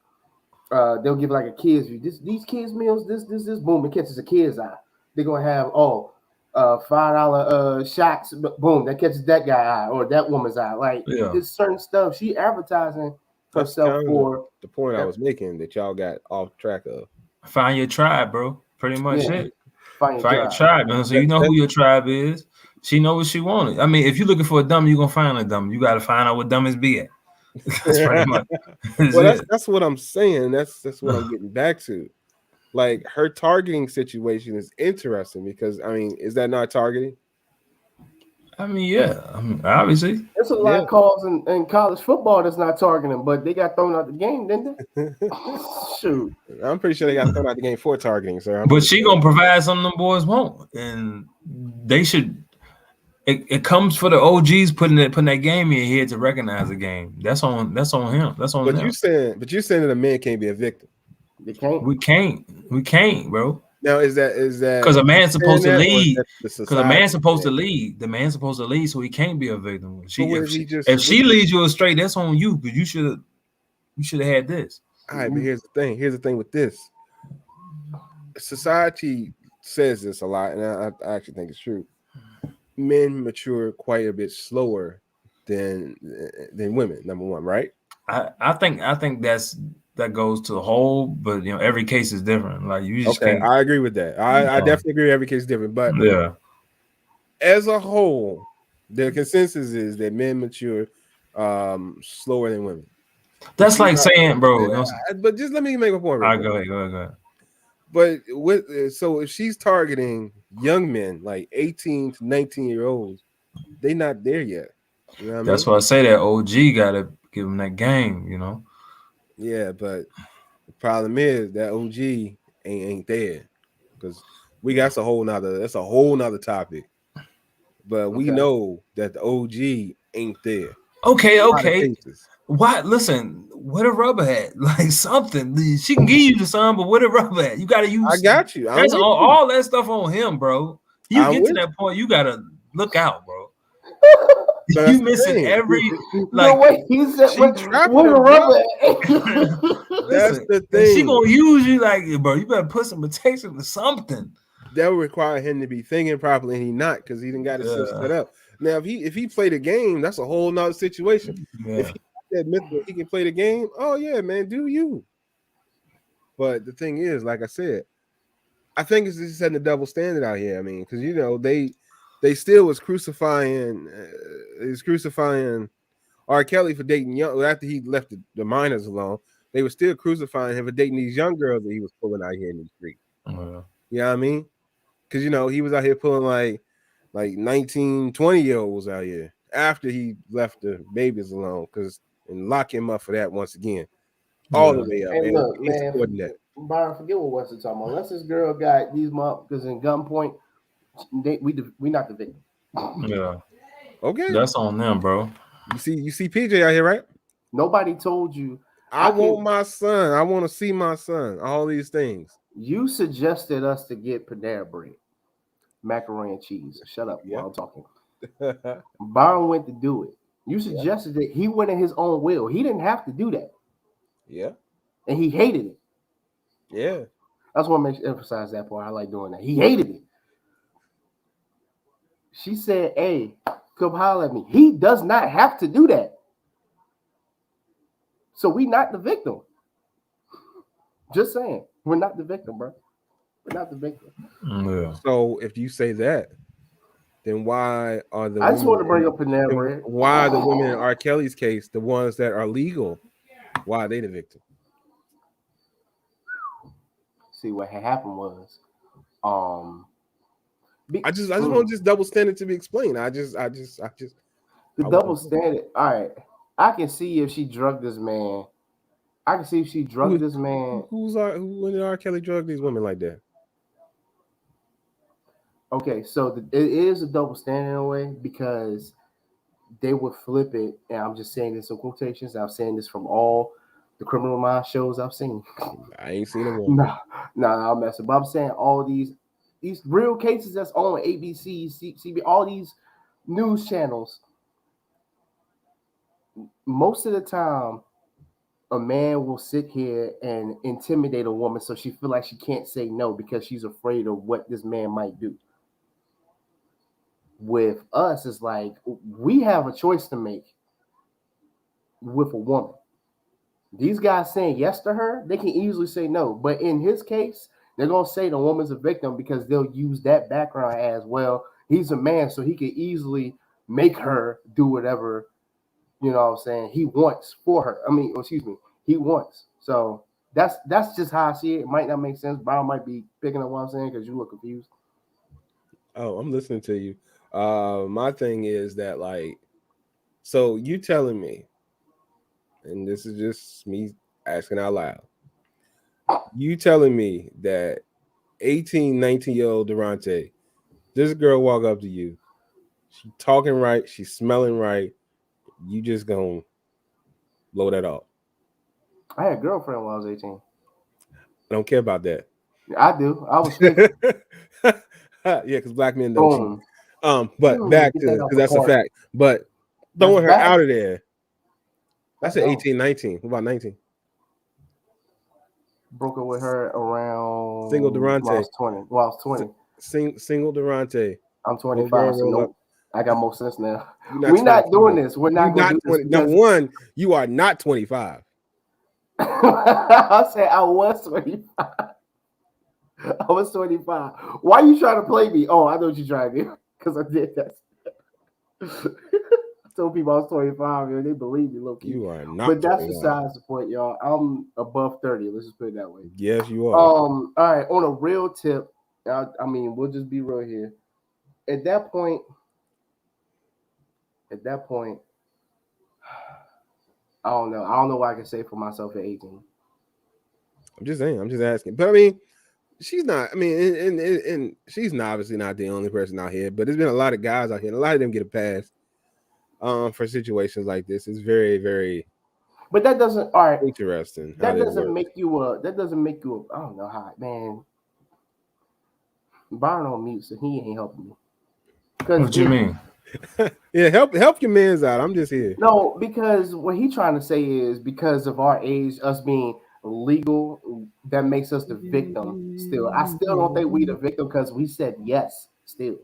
they'll give like a kids view. These kids meals. This. Boom! It catches a kid's eye. They're gonna have $5 shots. Boom! That catches that guy eye or that woman's eye. Like it's certain stuff. She advertising herself for the point I was making that y'all got off track of. Find your tribe, bro. Pretty much it. Find your tribe, man. So you know who your tribe is. She know what she wanted. I mean, if you're looking for a dummy, you're gonna find a dummy. You got to find out what dummies be at. That's pretty much. That's what I'm saying. That's what I'm getting back to. Like her targeting situation is interesting because I mean, is that not targeting? I mean, yeah. I mean, obviously, there's a lot of calls in college football that's not targeting, but they got thrown out the game, didn't they? Shoot, I'm pretty sure they got thrown out the game for targeting, sir. But she gonna provide something them boys want, and they should. It comes for the OGs putting that game in here to recognize the game. That's on him. That's on them. You're saying that a man can't be a victim. They can't. We can't, bro. Now is that because a man's supposed to lead? Because a man's supposed to lead. The man's supposed to lead, so he can't be a victim. If she leads you astray, that's on you. Because you should have had this. All right, but here's the thing. Here's the thing with this. Society says this a lot, and I actually think it's true. Men mature quite a bit slower than women. Number one, right? I think that goes to the whole, but every case is different. Like you just can't. I agree with that. I definitely agree. Every case is different, but as a whole, the consensus is that men mature slower than women. That's like saying, bro. But just let me make a point. All right, go ahead. But so if she's targeting young men like 18 to 19-year-olds, they not there yet. You know what That's why I say that OG gotta give them that game. Yeah, but the problem is that OG ain't there because that's a whole nother topic. But we know that the OG ain't there. Okay. Why? Listen, what a rubber hat, like something. She can give you the sun, but what a rubber hat. You got to use. I got you. That's all that stuff on him, bro. You get to that point, you gotta look out, bro. You missing every the way he said what a rubber hat. That's the thing. She gonna use you like, bro. You better put some protection to something. That would require him to be thinking properly, and he not because he didn't got his set up. Now, if he played a game, that's a whole nother situation. Yeah. If he can play the game, oh yeah, man, do you? But the thing is, like I said, I think it's just setting a double standard out here. I mean, because they still was crucifying R. Kelly for dating young after he left the minors alone. They were still crucifying him for dating these young girls that he was pulling out here in the street. You know what I mean? Because he was out here pulling like 19, 20-year-olds out here after he left the babies alone and lock him up for that once again. All the way up. Hey, look, man, Byron, forget what Wes is talking about. Unless this girl got these motherfuckers in gunpoint, we not the victim. Yeah. Okay. That's on them, bro. You see PJ out here, right? Nobody told you. I want my son. I want to see my son. All these things. You suggested us to get Panera Bread, macaroni and cheese. Shut up while I'm talking. Byron went to do it. You suggested that he went in his own will. He didn't have to do that. Yeah. And he hated it. Yeah. That's why I emphasize that part. I like doing that. He hated it. She said, hey, come holler at me. He does not have to do that. So we not the victim. Just saying. We're not the victim, bro. but not the victim. Yeah. So if you say that, then why are the I just want women to bring up Panera Bread. why are the women in R. Kelly's case, the ones that are legal, why are they the victim? See what had happened was, um, I just want this double standard to be explained. the I double want standard. All right, I can see if she drugged this man. I can see if she drugged this man. who did R. Kelly drug these women like that? Okay, so it is a double standard in a way because they would flip it, and I'm just saying this in quotations. I'm saying this from all the Criminal Minds shows I've seen. I ain't seen a one. No, I'm messing. But I'm saying all these real cases that's on ABC, CB, all these news channels. Most of the time, a man will sit here and intimidate a woman so she feel like she can't say no because she's afraid of what this man might do. With us, it's like we have a choice to make with a woman. These guys saying yes to her, they can easily say no. But in his case, they're gonna say the woman's a victim because they'll use that background as well. He's a man, so he can easily make her do whatever, you know what I'm saying, he wants for her. I mean, excuse me, he wants. So that's just how I see it. It might not make sense. Brown might be picking up what I'm saying because you look confused. Oh, I'm listening to you. My thing is that, like, so you telling me, and this is just me asking out loud, you telling me that 18, 19-year-old Durante, this girl walk up to you, she talking right, she's smelling right, you just gonna blow that off? I had a girlfriend when I was 18. I don't care about that. I do. I was faithful. Yeah, because black men don't cheat. Boom. But back Get to that off because the that's a park. fact. But That's throwing her bad. out of there. I That's said dumb. 18, 19. What about 19? Broke up with her around Single Durante. when I was 20. Well, I was 20. Single Durante. I'm Old girl 25, so roll up. nope. I got more sense now. You're We're not doing 25. this. We're You're not going to not do this 20. because Number one, you are not 25. I said I was 25. I was 25. Why are you trying to play me? Oh, I know what you're trying to do because I did that. I told people I was 25, yo. They believe me, low key. You are not. But that's 25. besides the point, y'all. I'm above 30. Let's just put it that way. Yes, you are. All right. On a real tip, I mean, we'll just be real here. At that point, I don't know. I don't know what I can say for myself at 18. I'm just saying. I'm just asking. But I mean, she's not. I mean, and she's not, obviously not the only person out here. But there's been a lot of guys out here, and a lot of them get a pass for situations like this. It's very, very. But that doesn't. All right. Interesting. That doesn't make you a. That doesn't make you a. I don't know how, man. Byron on mute, so he ain't helping me. What you mean? Yeah, help your mans out. I'm just here. No, because what he's trying to say is because of our age, us being legal, that makes us the victim. Still, I still don't think we the victim because we said yes. Still,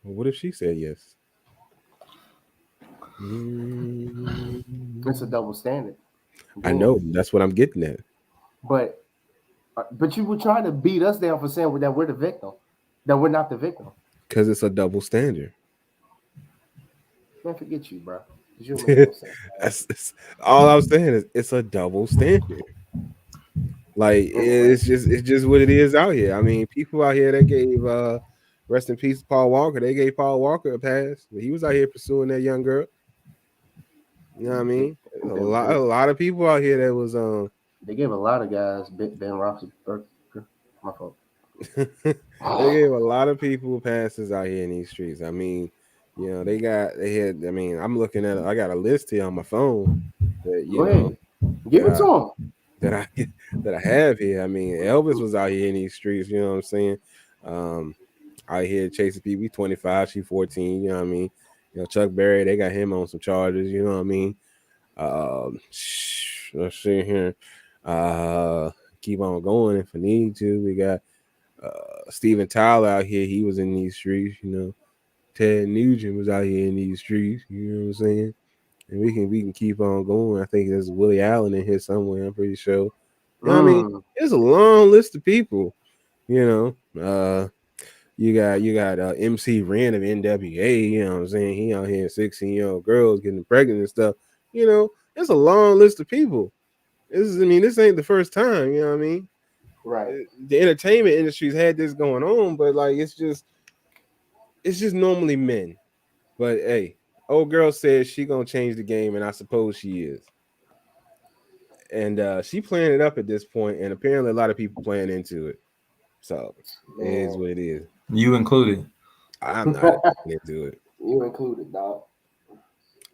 What if she said yes? it's a double standard. I know. That's what I'm getting at. But you were trying to beat us down for saying that we're the victim, that we're not the victim. Because it's a double standard. Man, forget you, bro. That's all I was saying is it's a double standard. Like it's just what it is out here. I mean, people out here that gave rest in peace Paul Walker. They gave Paul Walker a pass, but he was out here pursuing that young girl. You know what I mean? A lot of people out here that was They gave a lot of guys Ben Roethlisberger. My fault. They gave a lot of people passes out here in these streets. I mean, you know, they had. I mean, I'm looking at. I got a list here on my phone that Go ahead. Give it to him. That I have here. I mean, Elvis was out here in these streets. You know what I'm saying? Out here chasing people. He 25, she 14. You know what I mean? You know, Chuck Berry. They got him on some charges. You know what I mean? Let's see here. Keep on going if I need to. We got Steven Tyler out here. He was in these streets. You know, Ted Nugent was out here in these streets. You know what I'm saying? And we can keep on going. I think there's Willie Allen in here somewhere. I'm pretty sure. You know what I mean? There's a long list of people. You know, you got MC Ren of NWA. You know what I'm saying? He out here 16-year-old girls getting pregnant and stuff. You know, it's a long list of people. This ain't the first time. You know what I mean? Right. The entertainment industry's had this going on, but like it's just normally men. But hey, old girl says she gonna change the game, and I suppose she is. And she playing it up at this point, and apparently a lot of people playing into it. So it is what it is. You included. I'm not playing into it. You included, dog.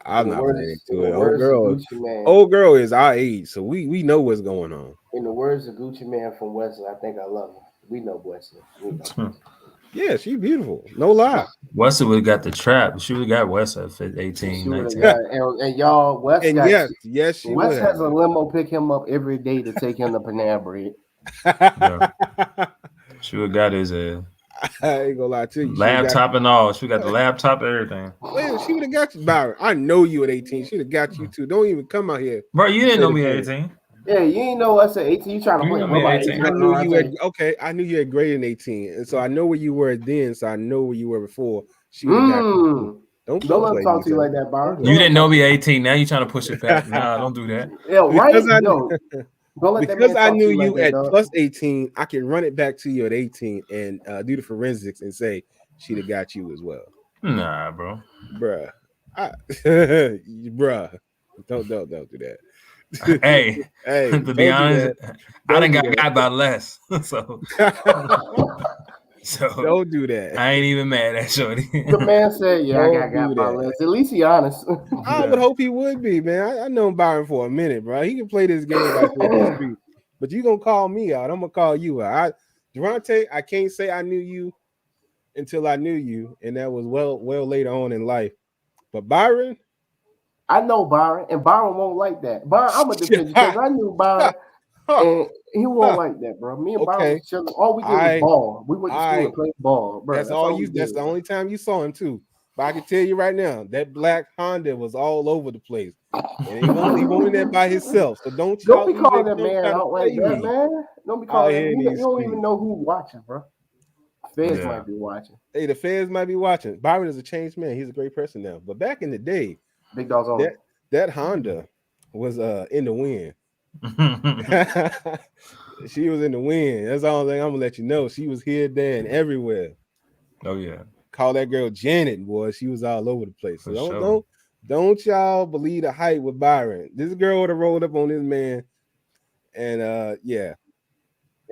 I'm not playing into it. Of Gucci Man. Old girl is our age, so we know what's going on. In the words of Gucci Man from Wesley, I think I love her. We know Wesley. Yeah, she's beautiful. No lie. Wesley would have got the trap. She would have got West at 18, 19. And y'all, West and got, yes, she West has a limo pick him up every day to take him to Panera Bread. Yeah. She would have got his I ain't gonna lie to you. Laptop and all. She got the laptop and everything. Man, she would have got you, Byron. I know you at 18. She'd have got you too. Don't even come out here. Bro, you didn't know me at 18. Yeah, you ain't know us at 18. You trying to play me 18. I knew you had I knew you had greater than 18. And so I know where you were then, so I know where you were before. She would have got you. Don't let me talk to you like that, Byron. You didn't know me at 18. Now you trying to push it back. Nah, don't do that. Yeah, right. Because I knew you at plus 18, I can run it back to you at 18 and do the forensics and say she'd have got you as well. Nah, bro. Bruh. Bruh. Don't do that. Hey, to be honest, I done got by less. So don't do that. I ain't even mad at Shorty. The man said, "Yeah, I got by less." At least he honest. I would hope he would be, man. I know Byron for a minute, bro. He can play this game back there on the street. But you gonna call me out? I'm gonna call you out. Durante, I can't say I knew you until I knew you, and that was well later on in life. But Byron. I know Byron, and Byron won't like that. Byron, I'm a defender because I knew Byron, and he won't like that, bro. Me and Byron was chilling. All we did was ball. We went to school and played ball, bro. That's all you. That's the only time you saw him too. But I can tell you right now, that black Honda was all over the place, and he won't in there by himself. So don't be calling that man out like that, man. Don't be calling him. You don't even know who's watching, bro. Feds might be watching. Hey, the feds might be watching. Byron is a changed man. He's a great person now. But back in the day. Big dogs on that Honda was in the wind. She was in the wind. That's the only thing I'm gonna let you know. She was here, there, and everywhere. Oh yeah. Call that girl Janet, boy. She was all over the place. So don't y'all believe the hype with Byron. This girl would have rolled up on this man, and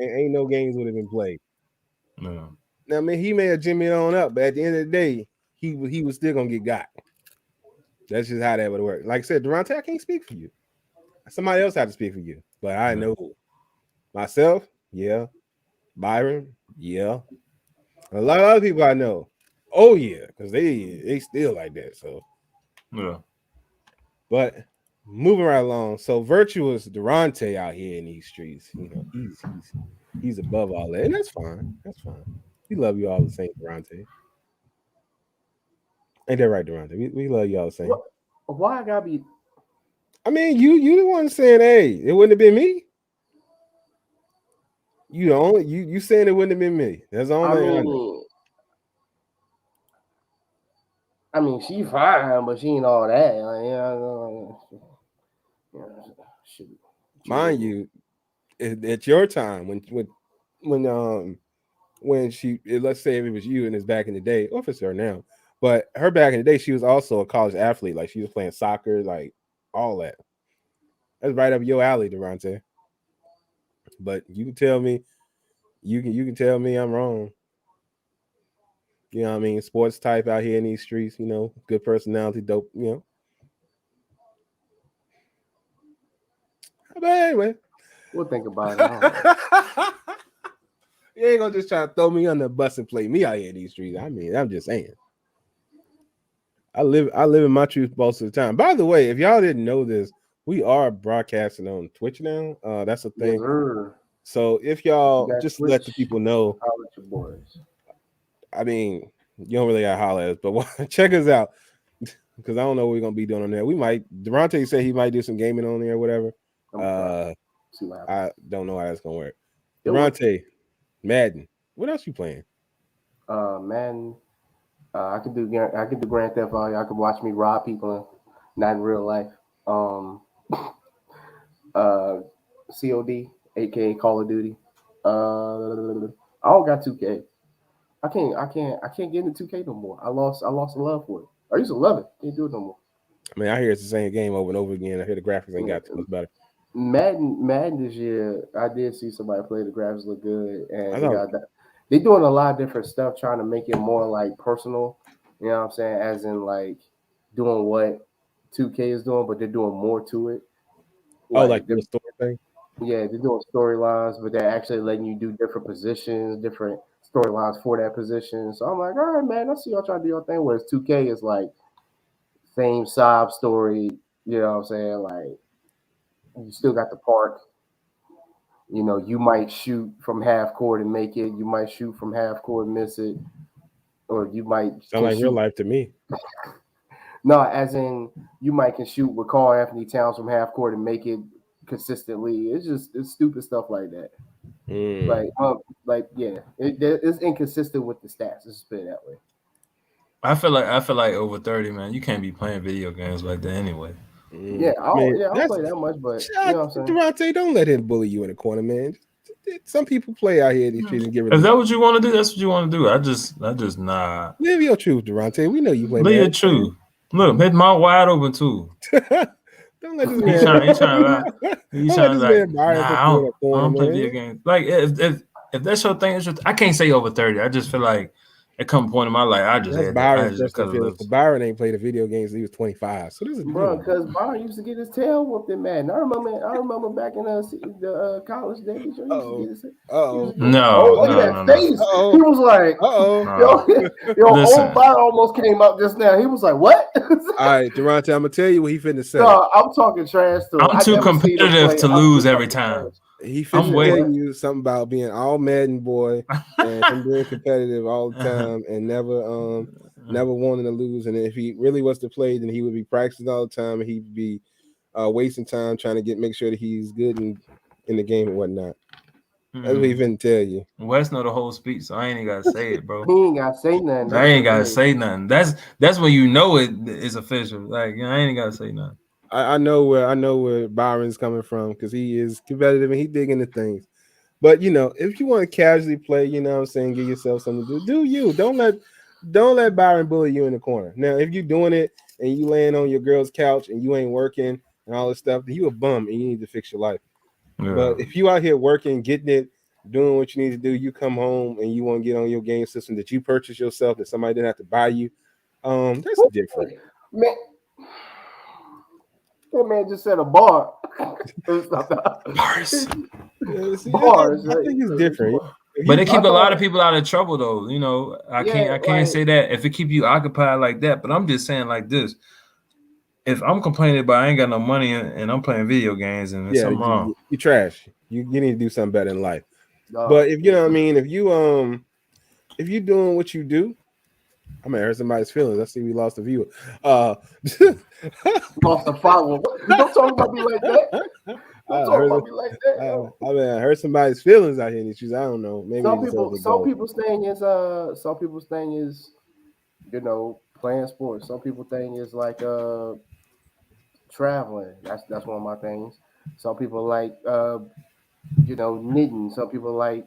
ain't no games would have been played. No. Now, man, he may have jimmied on up, but at the end of the day, he was still gonna get got. That's just how that would work. Like I said, Durante, I can't speak for you. Somebody else had to speak for you. But I know myself, yeah. Byron, yeah. A lot of other people I know. Oh, yeah, because they still like that. So yeah. But moving right along. So Virtuous Durante out here in these streets, you know, he's above all that. And that's fine. That's fine. We love you all the same, Durante. Ain't that right, Durante? We love y'all the same. Why I gotta be? I mean, you the one saying, "Hey, it wouldn't have been me." You the only you saying it wouldn't have been me. That's the only thing I know. I mean, she fine, but she ain't all that. Mind you, at your time when she, let's say if it was you and it's back in the day, or if it's her now. But her back in the day, she was also a college athlete. Like she was playing soccer, like all that. That's right up your alley, Durante. But you can tell me, you can tell me I'm wrong. You know what I mean? Sports type out here in these streets, you know, good personality, dope, you know. But anyway, we'll think about it. You ain't gonna just try to throw me on the bus and play me out here in these streets. I mean, I'm just saying. I live in my truth most of the time. By the way, if y'all didn't know this, we are broadcasting on Twitch now. That's a thing. Yes, so if y'all just Twitch, let the people know. I mean, you don't really gotta holler at us, but check us out because I don't know what we're gonna be doing on there. We might. Durante said he might do some gaming on there or whatever. I don't know how that's gonna work. Durante, Madden. What else you playing? Madden. I can do Grand Theft Auto. I can watch me rob people, not in real life. Uh, COD, aka Call of Duty. I don't got 2K. I can't get into 2K no more. I lost the love for it. I used to love it. Can't do it no more. I mean, I hear it's the same game over and over again. I hear the graphics ain't got too much better. Madden this year, I did see somebody play. The graphics look good, and I they know. got that. They're doing a lot of different stuff, trying to make it more like personal. You know what I'm saying? As in like doing what 2K is doing, but they're doing more to it. Oh, like Like the story thing. yeah, they're doing storylines, but they're actually letting you do different positions, different storylines for that position. So I'm like, all right, man, I see y'all trying to do your thing. Whereas 2K is like same sob story. You know what I'm saying? Like you still got the park. You know, you might shoot from half court and make it. You might shoot from half court and miss it, or you might Sound can like real shoot. life to me. No, as in you might can shoot with Carl Anthony Towns from half court and make it consistently. It's stupid stuff like that. Mm. Like yeah, it's inconsistent with the stats. Let's just put it that way. I feel like over 30, man. You can't be playing video games like that anyway. Yeah, I mean, I don't that's play that much, but you know what I'm saying. Durante. Don't let him bully you in the corner, man. Some people play out here these streets and get If released. that what you want to do, that's what you want to do. I just nah. Live your truth, Durante. We know you play Live your man. truth. Look, his mouth wide open too. Don't let this He man. trying to lie. He Don't let trying to this like, man Byron put nah, you in a I corner, don't play video man. games. Like if that's your thing, I can't say over 30. I just feel like at some point in my life, That's I Byron's just cut personal it feelings. loose. Byron ain't played a video game since he was 25. So this is Bro, because Byron used to get his tail whooped in Madden. I remember back in the college days. He used to get his. He used to get, No, oh, look at that face. Uh-oh. He was like, no. yo, Listen. old Byron almost came up just now. He was like, what? All right, Durante, I'm gonna tell you what he finna say. No, I'm talking trash to him. I'm I too never seen him competitive play. to I'm lose too every fucking trash. time. He I'm finna way. tell you something about being all Madden boy and him being competitive all the time and never wanting to lose. And if he really was to play, then he would be practicing all the time and he'd be wasting time trying to make sure that he's good in the game and whatnot. That's what he finna tell you. Wes know the whole speech, so I ain't even gotta say it, bro. He ain't got to say nothing. I ain't gotta say nothing. That's when you know it is official. Like I ain't gotta say nothing. I know where Byron's coming from because he is competitive and he dig into things. But if you want to casually play, you know what I'm saying, give yourself something to do. Do you. Don't let Byron bully you in the corner. Now, if you're doing it and you laying on your girl's couch and you ain't working and all this stuff, then you a bum and you need to fix your life. Yeah. But if you out here working, getting it, doing what you need to do, you come home and you want to get on your game system that you purchased yourself that somebody didn't have to buy you. That's different. Man, that man just said a bar. Bars. Bars. I think it's different. But it keep a lot of people out of trouble though. I can't say that if it keep you occupied like that. But I'm just saying like this. If I'm complaining about I ain't got no money and I'm playing video games and there's something wrong. You trash. You need to do something better in life. But if you know what I mean, if you doing what you do, I may hurt somebody's feelings. I see we lost a viewer. Lost a follower. Don't talk about me like that. Don't talk about me like that. I mean, I hurt somebody's feelings out here in these shoes. I don't know. Maybe some people's thing is playing sports. Some people think is like traveling. That's one of my things. Some people like knitting. Some people like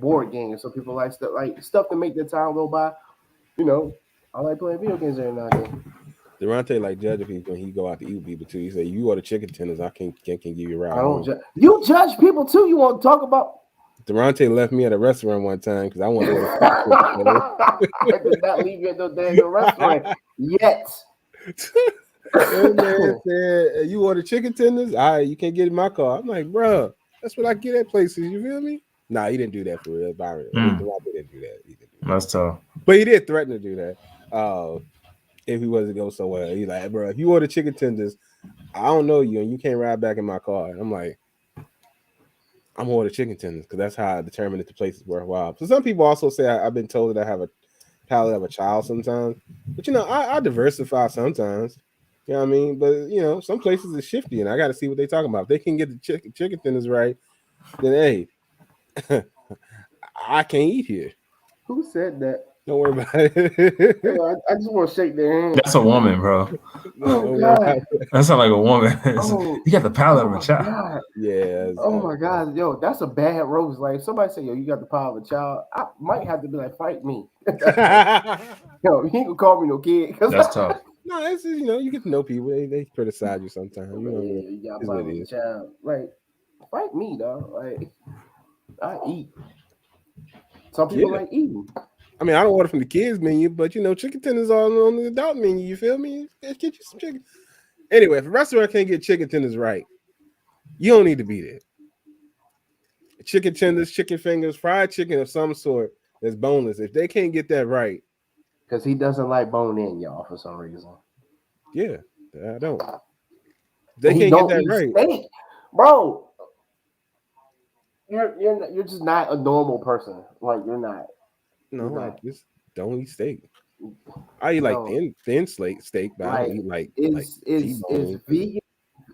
board games. Some people like stuff to make their time go by. I like playing video games every now and then. Durante like judging people when he go out to eat with people too. He say, "You order chicken tenders, I can give you a ride." I don't judge. You judge people too. You want to talk about? Durante left me at a restaurant one time because I wanted to. I did not leave you at no damn restaurant yet. That man said, "You order chicken tenders? All right, you can't get in my car." I'm like, "Bro, that's what I get at places." You feel me? Nah, he didn't do that for real. Byron. Durante didn't do that. That's tough. But he did threaten to do that. If he wasn't go so well, he's like, "Bro, if you order chicken tenders, I don't know you, and you can't ride back in my car." And I'm like, "I'm gonna order chicken tenders because that's how I determine if the place is worthwhile." So some people also say I've been told that I have a palate of a child sometimes, but I diversify sometimes. You know what I mean? But some places are shifty, and I got to see what they talking about. If they can get the chicken tenders right, then hey, I can't eat here. Who said that? Don't worry about it. I just want to shake their hand. That's a woman, bro. Oh God. That sounds like a woman. Oh, You got the palate of a my child. God. Yeah. Oh my God, yo, that's a bad roast. Like if somebody say, yo, you got the power of a child, I might have to be like, fight me. Yo, he ain't gonna call me no kid. That's tough. No, it's just, you get to know people. They criticize you sometimes. Yeah, you got it's power what of it a is. child. Like, fight me, dog. Like, I eat. Some people like eating. I mean, I don't order from the kids menu, but chicken tenders are on the adult menu. You feel me? Let's get you some chicken. Anyway, if a restaurant can't get chicken tenders right, you don't need to be there. Chicken tenders, chicken fingers, fried chicken of some sort that's boneless. If they can't get that right, because he doesn't like bone in, y'all, for some reason. Yeah, I don't. They can't get that right, steak. Bro. You're just not a normal person. Like you're not. No, I just don't eat steak. I eat like thin steak, but I don't eat like is vegan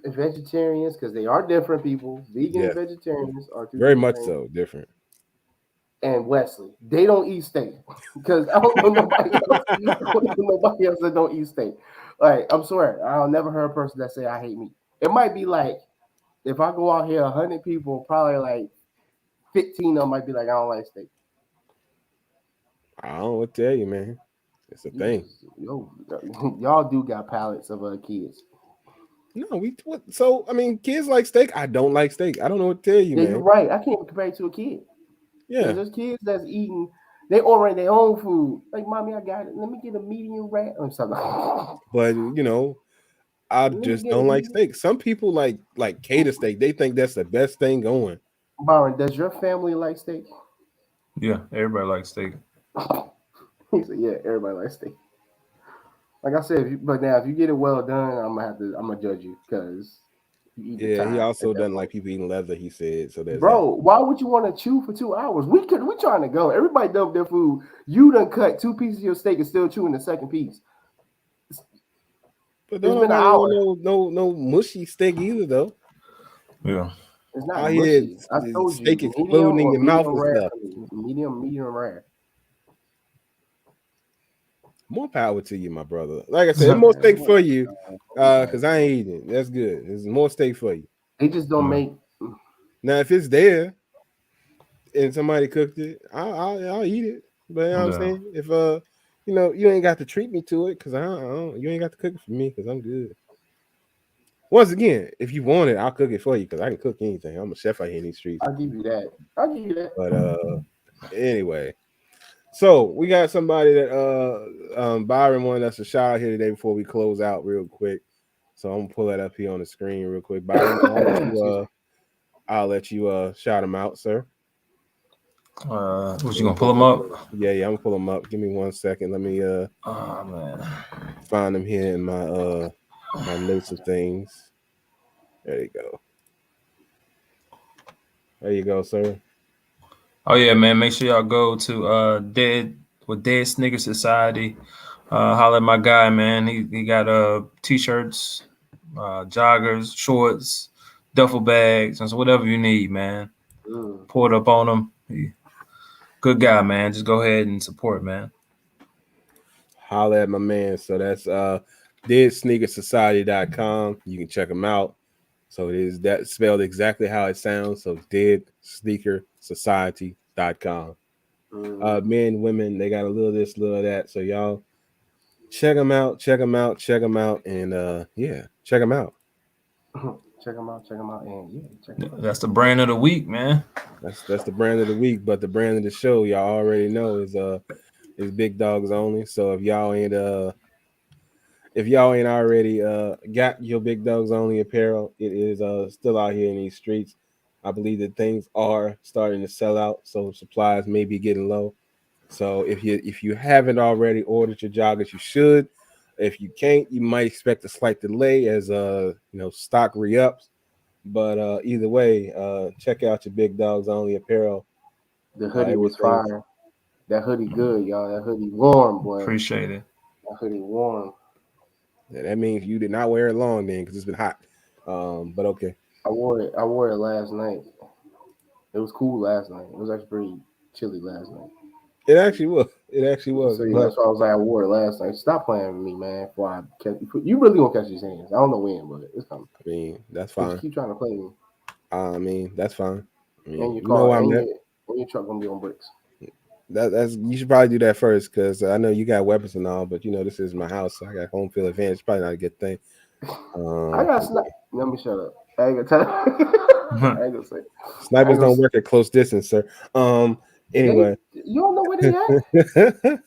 and vegetarians, because they are different people. Vegan and vegetarians are two very much things. so different. And Wesley, they don't eat steak because I don't know nobody else. I don't know nobody else that don't eat steak. Like I'm sorry, I'll never heard a person that say I hate meat. It might be like if I go out here 100 people, probably like 15 of them might be like I don't like steak. I don't know what to tell you, man. It's a thing. Y'all do got palates of kids. No, so I mean, kids like steak. I don't like steak. I don't know what to tell you, man. You're right. I can't even compare it to a kid. Yeah, there's kids that's eating. They order their own food. Like, mommy, I got it. Let me get a medium rare or something. But I just don't like steak. Some people like cater steak. They think that's the best thing going. Byron, does your family like steak? Yeah, everybody likes steak. He said, "Yeah, everybody likes steak." Like I said, but now if you get it well done, I'm gonna judge you because you eat. Yeah, he also doesn't like people eating leather. He said so. There's bro. Why would you want to chew for 2 hours? We trying to go. Everybody done their food. You done cut 2 pieces of your steak and still chewing the second piece. But don't been an hour. No mushy steak either, though. Yeah. It's not mushy. I told steak you, exploding in your mouth and stuff. Medium rare. More power to you, my brother. Like I said, more steak for you, because I ain't eating it. That's good. There's more steak for you. They just don't make. Now, if it's there and somebody cooked it, I'll eat it. But you know what I'm saying? If you ain't got to treat me to it, because you ain't got to cook it for me, because I'm good. Once again, if you want it, I'll cook it for you, because I can cook anything. I'm a chef out here in these streets. I'll give you that. But anyway. So we got somebody that Byron wanted us to shout out here today before we close out real quick. So I'm gonna pull that up here on the screen real quick. Byron, I'll let you shout him out, sir. What you gonna pull him up? Yeah, I'm gonna pull him up. Give me 1 second. Let me find him here in my my notes of things. There you go. There you go, sir. Oh yeah, man! Make sure y'all go to Dead Sneaker Society. Holler at my guy, man. He got t-shirts, joggers, shorts, duffel bags, and so whatever you need, man. Pour it up on him. Good guy, man. Just go ahead and support, man. Holler at my man. So that's deadsneakersociety.com. You can check him out. So it is that spelled exactly how it sounds. So deadsneakersociety.com. Men, women, they got a little of this, little of that. So y'all check them out, and check them out. Check them out, and check them out. That's the brand of the week, man. That's the brand of the week, but the brand of the show, y'all already know, is Big Dogs Only. So if y'all ain't already got your Big Dogs Only apparel, it is still out here in these streets. I believe that things are starting to sell out, so supplies may be getting low. So if you haven't already ordered your joggers, you should. If you can't, you might expect a slight delay as stock re-ups. But either way, check out your Big Dogs Only apparel. The hoodie was fire. That hoodie good, y'all. That hoodie warm, boy. Appreciate it. That hoodie warm. Yeah, that means you did not wear it long then, because it's been hot. But okay. I wore it last night. It was cool last night. It was actually pretty chilly last night. It actually was. It actually was. So yeah, But that's why I was like, I wore it last night. Stop playing with me, man. Before I catch you, really gonna catch these hands. I don't know when, but it's coming. I mean, that's But you fine. keep trying to play me, I mean, that's fine. I mean, and your you know car, where I'm at. and your truck gonna be on bricks. That's you should probably do that first because I know you got weapons and all, but this is my house, so I got home field advantage. Probably not a good thing. I got snipe. Let me shut up. I ain't gonna tell. I ain't gonna say. Snipers don't work at close distance, sir. Anyway, you don't know where they at.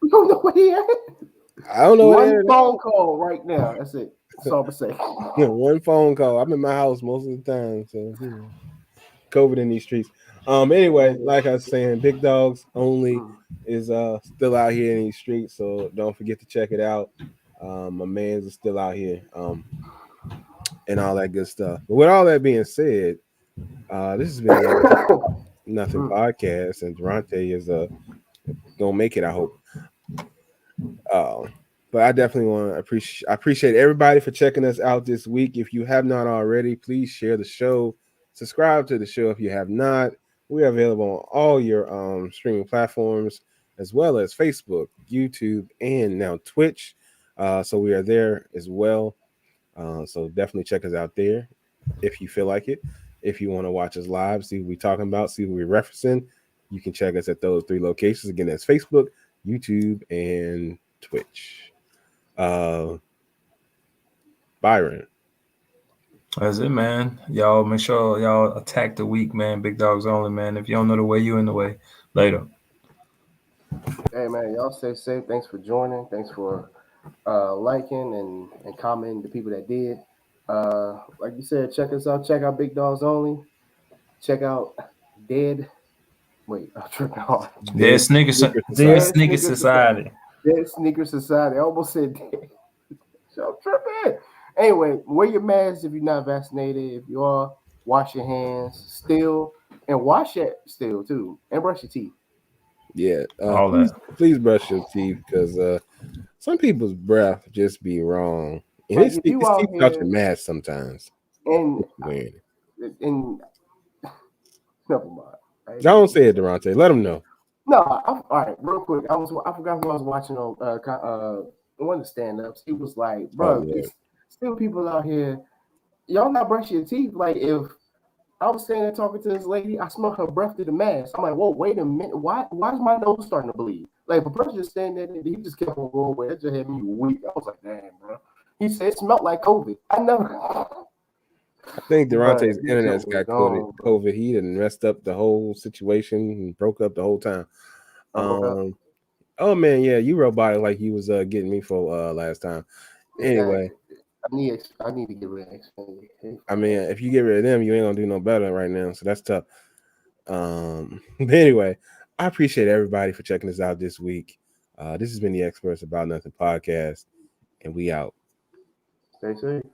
You don't know where he at. I don't know. One phone call right now. That's it. That's all I'm saying. One phone call. I'm in my house most of the time, so COVID in these streets. Anyway, like I was saying, Big Dogs Only is still out here in these streets, so don't forget to check it out. My man's is still out here, and all that good stuff. But with all that being said, this has been Nothing podcast, and Durante is gonna make it. I hope. But I definitely want to appreciate everybody for checking us out this week. If you have not already, please share the show. Subscribe to the show if you have not. We are available on all your streaming platforms, as well as Facebook, YouTube, and now Twitch. So we are there as well. So definitely check us out there if you feel like it. If you want to watch us live, see what we're talking about, see what we're referencing, you can check us at those 3 locations. Again, that's Facebook, YouTube, and Twitch. Byron. That's it, man. Y'all make sure y'all attack the week, man. Big Dogs Only, man. If you don't know the way, you in the way. Later. Hey, man, y'all stay safe. Thanks for joining. Thanks for liking and commenting to people that did. Like you said, check us out. Check out Big Dogs Only. Check out Dead. Wait, I'm tripping hard. Dead Sneaker Society. Dead Sneaker Society. I almost said dead. So I'm tripping. Anyway, wear your mask if you're not vaccinated. If you are, wash your hands still. And wash it still, too. And brush your teeth. Yeah. Please brush your teeth because some people's breath just be wrong. And Like it's teeth out your mask sometimes. And never mind. Right? Don't say it, Durante. Let them know. No, all right, real quick. I forgot who I was watching on one of the stand-ups. He was like, bro, there's still people out here. Y'all not brushing your teeth. Like, if I was standing there talking to this lady, I smelled her breath through the mask. I'm like, whoa, wait a minute. Why is my nose starting to bleed? Like, if a person just standing there, he just kept on going away. It just had me weak. I was like, damn, bro. He said it smelled like COVID. I think Durante's internet's got COVID. He done messed up the whole situation and broke up the whole time. Oh man, yeah, you robotic like you was getting me for last time. Anyway, I need to get rid of Xfinity. I mean, if you get rid of them, you ain't gonna do no better right now. So that's tough. But anyway, I appreciate everybody for checking us out this week. This has been the Experts About Nothing podcast, and we out. Stay safe.